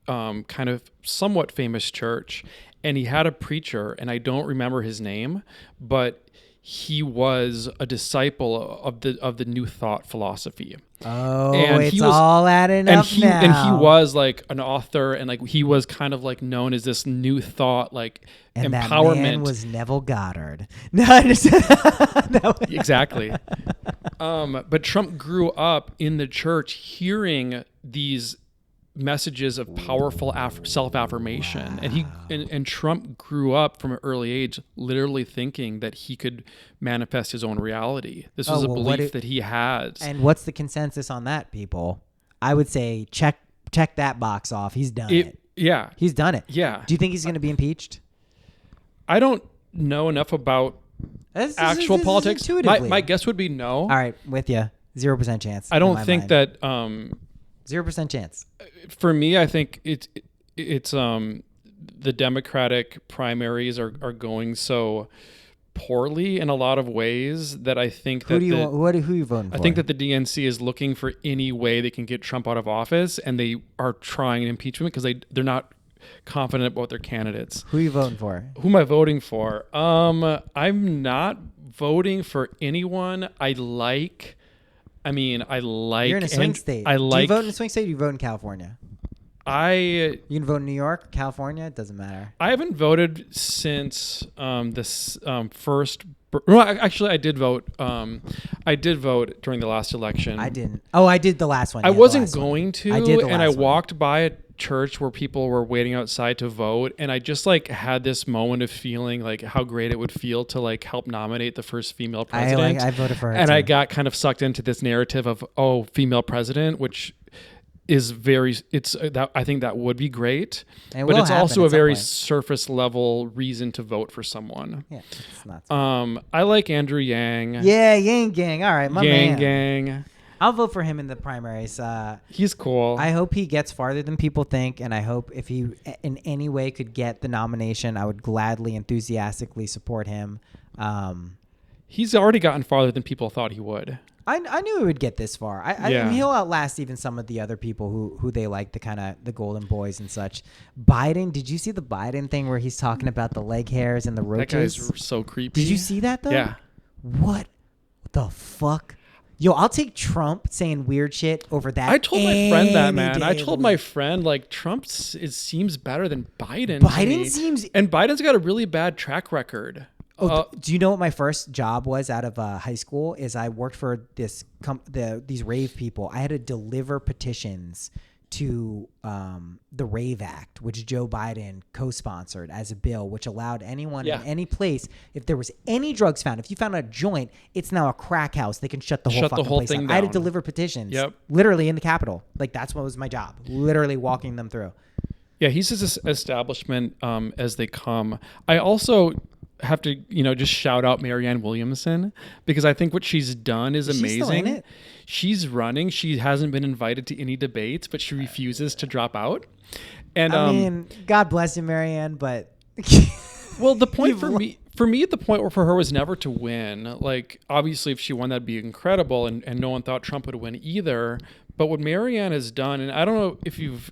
Speaker 2: kind of somewhat famous church, and he had a preacher, and I don't remember his name, but he was a disciple of the New Thought philosophy.
Speaker 3: Oh,
Speaker 2: and
Speaker 3: it's all adding up now.
Speaker 2: And he was like an author, and like he was kind of like known as this New Thought, like
Speaker 3: and
Speaker 2: empowerment.
Speaker 3: That man was Neville Goddard. No, I just
Speaker 2: Exactly. But Trump grew up in the church hearing these messages of powerful self-affirmation. Wow. And Trump grew up from an early age literally thinking that he could manifest his own reality. This was a belief that he had.
Speaker 3: And what's the consensus on that, people? I would say check that box off. He's done it.
Speaker 2: Yeah.
Speaker 3: He's done it.
Speaker 2: Yeah.
Speaker 3: Do you think he's going to be impeached?
Speaker 2: I don't know enough about actual politics. My guess would be no.
Speaker 3: All right, with you. 0% chance.
Speaker 2: I don't think that
Speaker 3: 0% chance.
Speaker 2: For me, I think it's the Democratic primaries are going so poorly in a lot of ways that I think
Speaker 3: who are you voting for?
Speaker 2: I think that the DNC is looking for any way they can get Trump out of office, and they are trying impeachment because they're not confident about their candidates.
Speaker 3: Who are you voting for?
Speaker 2: Who am I voting for? I'm not voting for anyone. You're in a swing state. Do you vote in a swing state or do you vote in California? You can vote in New York, California, it doesn't matter. I haven't voted since this first. Well, actually, I did vote. I did vote during the last election.
Speaker 3: I didn't. Oh, I did the last one.
Speaker 2: I wasn't going to.
Speaker 3: I did the
Speaker 2: and I
Speaker 3: last one.
Speaker 2: walked by a church where people were waiting outside to vote, and I just like had this moment of feeling like how great it would feel to like help nominate the first female president.
Speaker 3: I voted for her
Speaker 2: and
Speaker 3: too.
Speaker 2: I got kind of sucked into this narrative of female president, which is I think that would be great, but it's also a very surface level reason to vote for someone.
Speaker 3: Yeah, it's not.
Speaker 2: I like Andrew Yang.
Speaker 3: Yeah, Yang Gang. All right, my man.
Speaker 2: Gang.
Speaker 3: I'll vote for him in the primaries.
Speaker 2: He's cool.
Speaker 3: I hope he gets farther than people think, and I hope if he in any way could get the nomination, I would gladly, enthusiastically support him.
Speaker 2: He's already gotten farther than people thought he would.
Speaker 3: I knew he would get this far. I mean, he'll outlast even some of the other people who they like, the golden boys and such. Biden, did you see the Biden thing where he's talking about the leg hairs and the roaches?
Speaker 2: That guy's so creepy.
Speaker 3: Did you see that though?
Speaker 2: Yeah.
Speaker 3: What the fuck? Yo, I'll take Trump saying weird shit over that.
Speaker 2: I told my friend that, man. I told my friend, like, Trump seems better than Biden.
Speaker 3: Biden seems...
Speaker 2: And Biden's got a really bad track record.
Speaker 3: Do you know what my first job was out of high school? Is I worked for these rave people. I had to deliver petitions to the Rave Act, which Joe Biden co-sponsored as a bill, which allowed anyone in any place, if there was any drugs found, if you found a joint, it's now a crack house. They can shut the whole place
Speaker 2: thing
Speaker 3: down.
Speaker 2: down.
Speaker 3: I had to deliver petitions, literally in the Capitol. Like that's what was my job, literally walking them through.
Speaker 2: Yeah, he's his establishment as they come. I also have to, just shout out Marianne Williamson because I think what she's done is amazing.
Speaker 3: She's still in it?
Speaker 2: She's running. She hasn't been invited to any debates, but she refuses to drop out. And
Speaker 3: I mean, God bless you, Marianne, but
Speaker 2: well, the point for me, the point for her was never to win. Like, obviously, if she won, that'd be incredible, and no one thought Trump would win either. But what Marianne has done, and I don't know if you've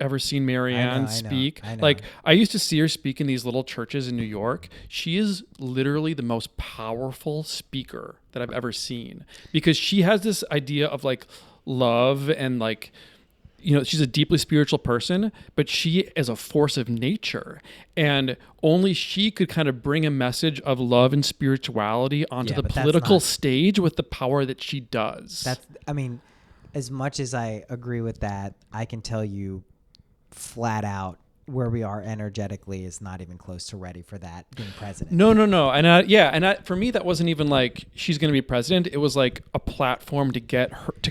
Speaker 2: ever seen Marianne speak. I know. Like, I used to see her speak in these little churches in New York. She is literally the most powerful speaker that I've ever seen because she has this idea of like love and like, she's a deeply spiritual person, but she is a force of nature, and only she could kind of bring a message of love and spirituality onto the political stage with the power that she does.
Speaker 3: as much as I agree with that, I can tell you flat out where we are energetically is not even close to ready for that being president.
Speaker 2: No. And for me, that wasn't even like she's going to be president. It was like a platform to get her to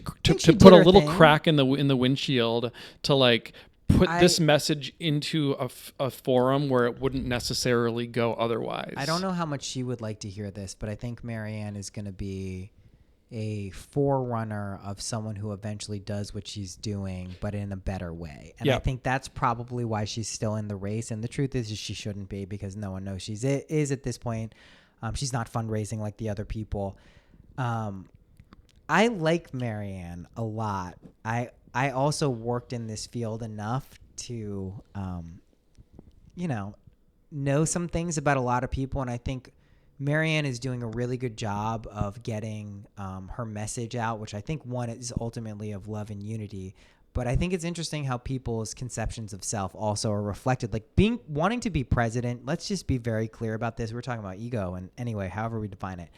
Speaker 2: put a little crack in the windshield to like put this message into a forum where it wouldn't necessarily go otherwise.
Speaker 3: I don't know how much she would like to hear this, but I think Marianne is going to be a forerunner of someone who eventually does what she's doing, but in a better way. And I think that's probably why she's still in the race. And the truth is she shouldn't be, because no one knows she's is at this point. She's not fundraising like the other people. I like Marianne a lot. I also worked in this field enough to, know some things about a lot of people. And I think Marianne is doing a really good job of getting her message out, which I think one is ultimately of love and unity. But I think it's interesting how people's conceptions of self also are reflected. Like wanting to be president, let's just be very clear about this. We're talking about ego, and anyway, however we define it.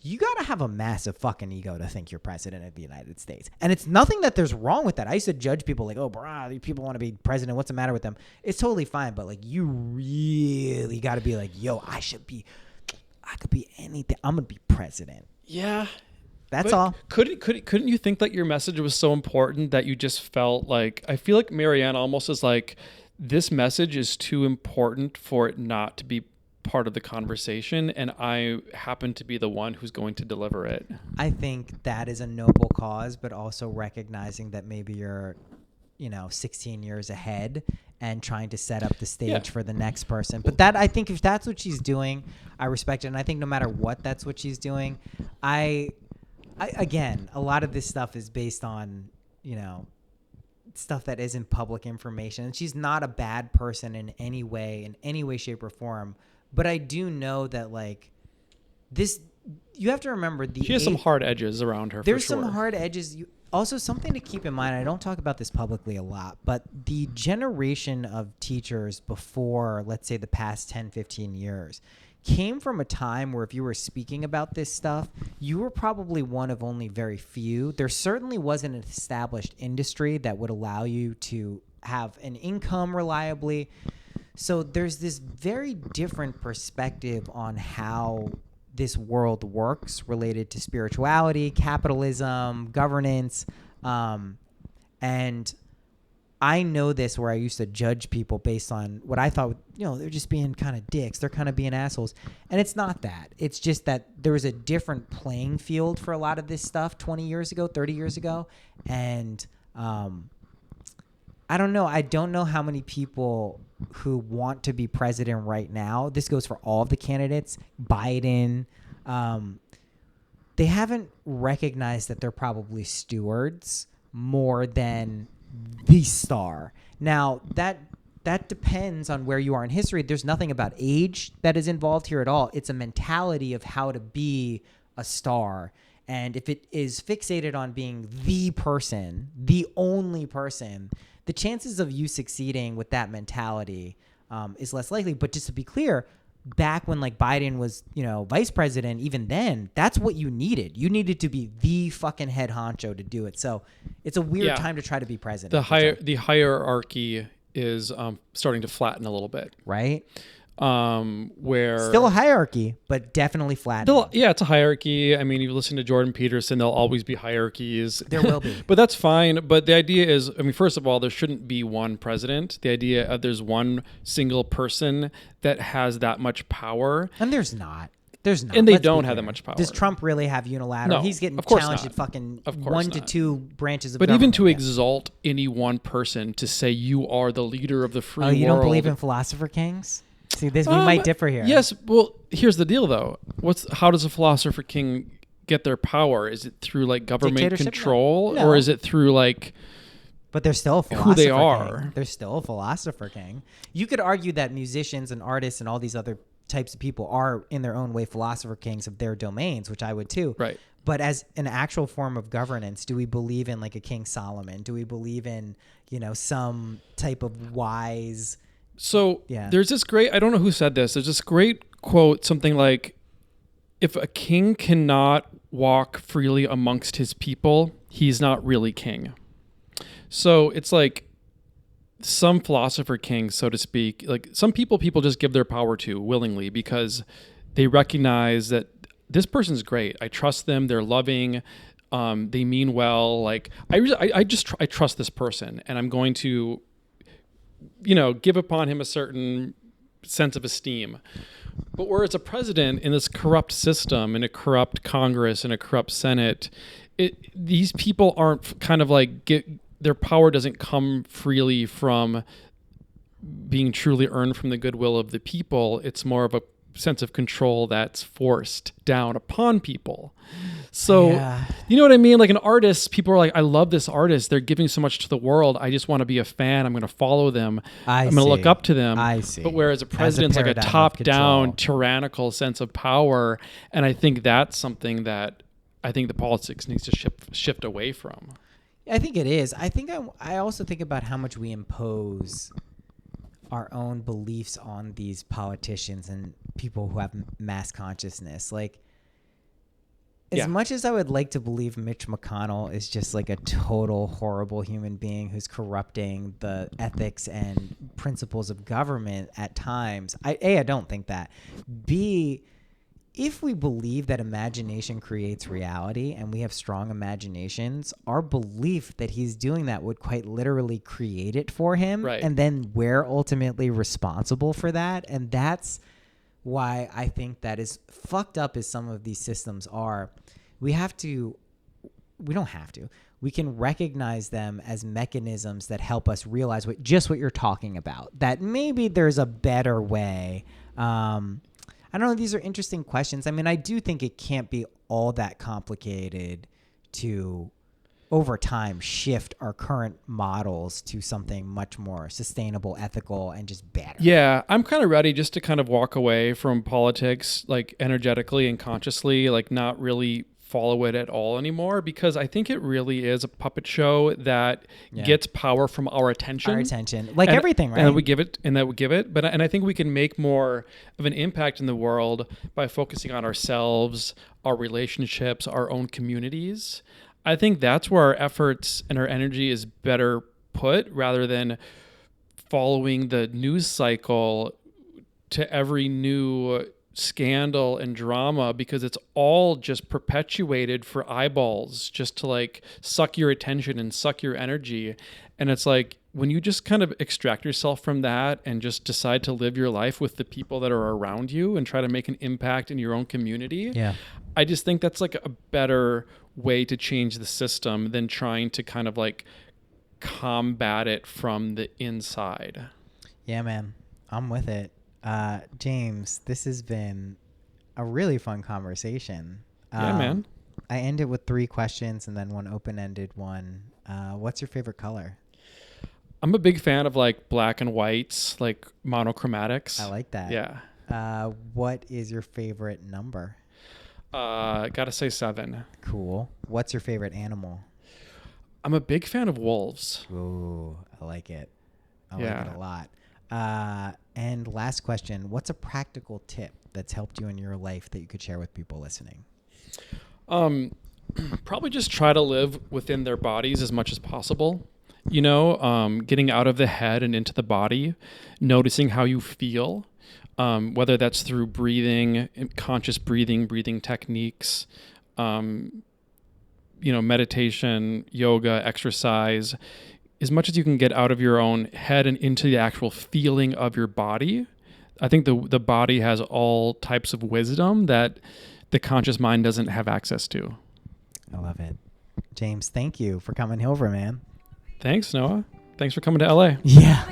Speaker 3: You got to have a massive fucking ego to think you're president of the United States. And it's nothing that there's wrong with that. I used to judge people like, oh, bro, these people want to be president. What's the matter with them? It's totally fine. But like, you really got to be like, yo, I could be anything. I'm going to be president.
Speaker 2: Yeah.
Speaker 3: That's all.
Speaker 2: Couldn't you think that your message was so important that you just felt like, I feel like Marianne almost is like, this message is too important for it not to be part of the conversation, and I happen to be the one who's going to deliver it.
Speaker 3: I think that is a noble cause, but also recognizing that maybe you're, 16 years ahead and trying to set up the stage for the next person. But that, I think if that's what she's doing, I respect it. And I think no matter what, that's what she's doing. I again, a lot of this stuff is based on, stuff that isn't public information. And she's not a bad person in any way, shape, or form. But I do know that, like, this, you have to remember
Speaker 2: she has some hard edges around her.
Speaker 3: There's
Speaker 2: for sure.
Speaker 3: some hard edges. Also, something to keep in mind, I don't talk about this publicly a lot, but the generation of teachers before, let's say, the past 10, 15 years came from a time where if you were speaking about this stuff, you were probably one of only very few. There certainly wasn't an established industry that would allow you to have an income reliably. So there's this very different perspective on how this world works related to spirituality, capitalism, governance. And I know this where I used to judge people based on what I thought, they're just being kind of dicks. They're kind of being assholes. And it's not that. It's just that there was a different playing field for a lot of this stuff 20 years ago, 30 years ago. And I don't know. I don't know how many people who want to be president right now, this goes for all of the candidates, Biden, they haven't recognized that they're probably stewards more than the star. Now, that depends on where you are in history. There's nothing about age that is involved here at all. It's a mentality of how to be a star. And if it is fixated on being the person, the only person, the chances of you succeeding with that mentality is less likely. But just to be clear, back when like Biden was, vice president, even then, that's what you needed. You needed to be the fucking head honcho to do it. So it's a weird time to try to be president.
Speaker 2: The hierarchy is starting to flatten a little bit,
Speaker 3: right?
Speaker 2: Where
Speaker 3: still a hierarchy, but definitely flat.
Speaker 2: It's a hierarchy. I mean, you listen to Jordan Peterson, there'll always be hierarchies.
Speaker 3: There will be.
Speaker 2: But that's fine. But the idea is, first of all, there shouldn't be one president. The idea of there's one single person that has that much power.
Speaker 3: And there's not. There's not.
Speaker 2: And they don't have that much power.
Speaker 3: Does Trump really have unilateral?
Speaker 2: No,
Speaker 3: He's getting
Speaker 2: of course
Speaker 3: challenged
Speaker 2: not.
Speaker 3: at fucking
Speaker 2: Of course
Speaker 3: 1
Speaker 2: not.
Speaker 3: to 2 branches of
Speaker 2: but
Speaker 3: government.
Speaker 2: even to exalt any one person to say you are the leader of the free world.
Speaker 3: Oh, you don't believe in philosopher kings? See, we might differ here.
Speaker 2: Yes. Well, here's the deal, though. How does a philosopher king get their power? Is it through like government control,
Speaker 3: No.
Speaker 2: or is it through like?
Speaker 3: But they're still a philosopher
Speaker 2: who they are.
Speaker 3: King. They're still a philosopher king. You could argue that musicians and artists and all these other types of people are in their own way philosopher kings of their domains, which I would too.
Speaker 2: Right.
Speaker 3: But as an actual form of governance, do we believe in like a King Solomon? Do we believe in, some type of wise?
Speaker 2: So there's this great, I don't know who said this. There's this great quote, something like, if a king cannot walk freely amongst his people, he's not really king. So it's like some philosopher kings, so to speak, like some people just give their power to willingly because they recognize that this person's great. I trust them. They're loving. They mean well. Like I trust this person, and I'm going to, give upon him a certain sense of esteem. But whereas a president in this corrupt system, in a corrupt Congress, in a corrupt Senate, these people aren't kind of like their power doesn't come freely from being truly earned from the goodwill of the people. It's more of a sense of control that's forced down upon people. So, You know what I mean? Like an artist, people are like, I love this artist. They're giving so much to the world. I just want to be a fan. I'm going to follow them. I'm going to look up to them.
Speaker 3: I see.
Speaker 2: But whereas a president's like a top-down, tyrannical sense of power. And I think that's something that I think the politics needs to shift away from.
Speaker 3: I think it is. I also think about how much we impose our own beliefs on these politicians and people who have mass consciousness. Like, as much as I would like to believe Mitch McConnell is just like a total horrible human being who's corrupting the ethics and principles of government at times, I don't think that. B, if we believe that imagination creates reality and we have strong imaginations, our belief that he's doing that would quite literally create it for him.
Speaker 2: Right.
Speaker 3: And then we're ultimately responsible for that. And that's why I think that as fucked up as some of these systems are, we don't have to. We can recognize them as mechanisms that help us realize what you're talking about, that maybe there's a better way. I don't know. These are interesting questions. I mean, I do think it can't be all that complicated to, over time, shift our current models to something much more sustainable, ethical, and just better.
Speaker 2: Yeah, I'm kind of ready just to kind of walk away from politics, like energetically and consciously, like not really follow it at all anymore, because I think it really is a puppet show that gets power from our attention.
Speaker 3: Like everything, right?
Speaker 2: And we give it. But I think we can make more of an impact in the world by focusing on ourselves, our relationships, our own communities. I think that's where our efforts and our energy is better put, rather than following the news cycle to every new scandal and drama, because it's all just perpetuated for eyeballs, just to like suck your attention and suck your energy. And it's like, when you just kind of extract yourself from that and just decide to live your life with the people that are around you and try to make an impact in your own community.
Speaker 3: Yeah.
Speaker 2: I just think that's like a better way to change the system than trying to kind of like combat it from the inside.
Speaker 3: Yeah, man. I'm with it. James, this has been a really fun conversation.
Speaker 2: Yeah, man.
Speaker 3: I ended with 3 questions and then one open-ended one. What's your favorite color?
Speaker 2: I'm a big fan of like black and whites, like monochromatics.
Speaker 3: I like that.
Speaker 2: Yeah.
Speaker 3: What is your favorite number?
Speaker 2: Gotta say 7.
Speaker 3: Cool. What's your favorite animal?
Speaker 2: I'm a big fan of wolves.
Speaker 3: Ooh, I like it. I like it a lot. And last question, what's a practical tip that's helped you in your life that you could share with people listening?
Speaker 2: Probably just try to live within their bodies as much as possible. Getting out of the head and into the body, noticing how you feel, whether that's through breathing, conscious breathing techniques, meditation, yoga, exercise. As much as you can get out of your own head and into the actual feeling of your body. I think the body has all types of wisdom that the conscious mind doesn't have access to.
Speaker 3: I love it. James, thank you for coming over, man.
Speaker 2: Thanks, Noah. Thanks for coming to LA.
Speaker 3: Yeah.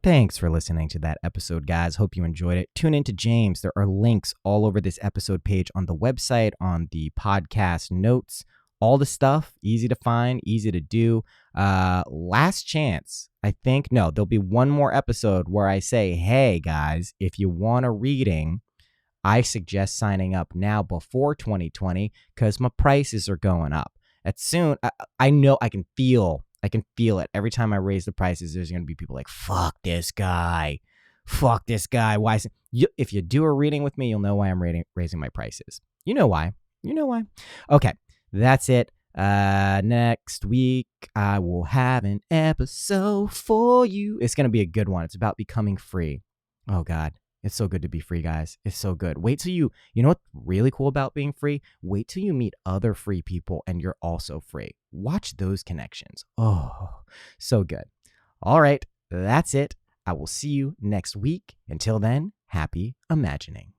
Speaker 1: Thanks for listening to that episode, guys. Hope you enjoyed it. Tune in to James. There are links all over this episode page on the website, on the podcast notes, all the stuff. Easy to find, easy to do. Last chance, I think. No, there'll be one more episode where I say, hey, guys, if you want a reading, I suggest signing up now before 2020 because my prices are going up. At soon, I know I can feel it. Every time I raise the prices, there's going to be people like, fuck this guy. Why is it? If you do a reading with me, you'll know why I'm raising my prices. You know why. Okay, that's it. Next week, I will have an episode for you. It's going to be a good one. It's about becoming free. Oh, God. It's so good to be free, guys. It's so good. Wait till you know what's really cool about being free? Wait till you meet other free people and you're also free. Watch those connections. Oh, so good. All right, that's it. I will see you next week. Until then, happy imagining.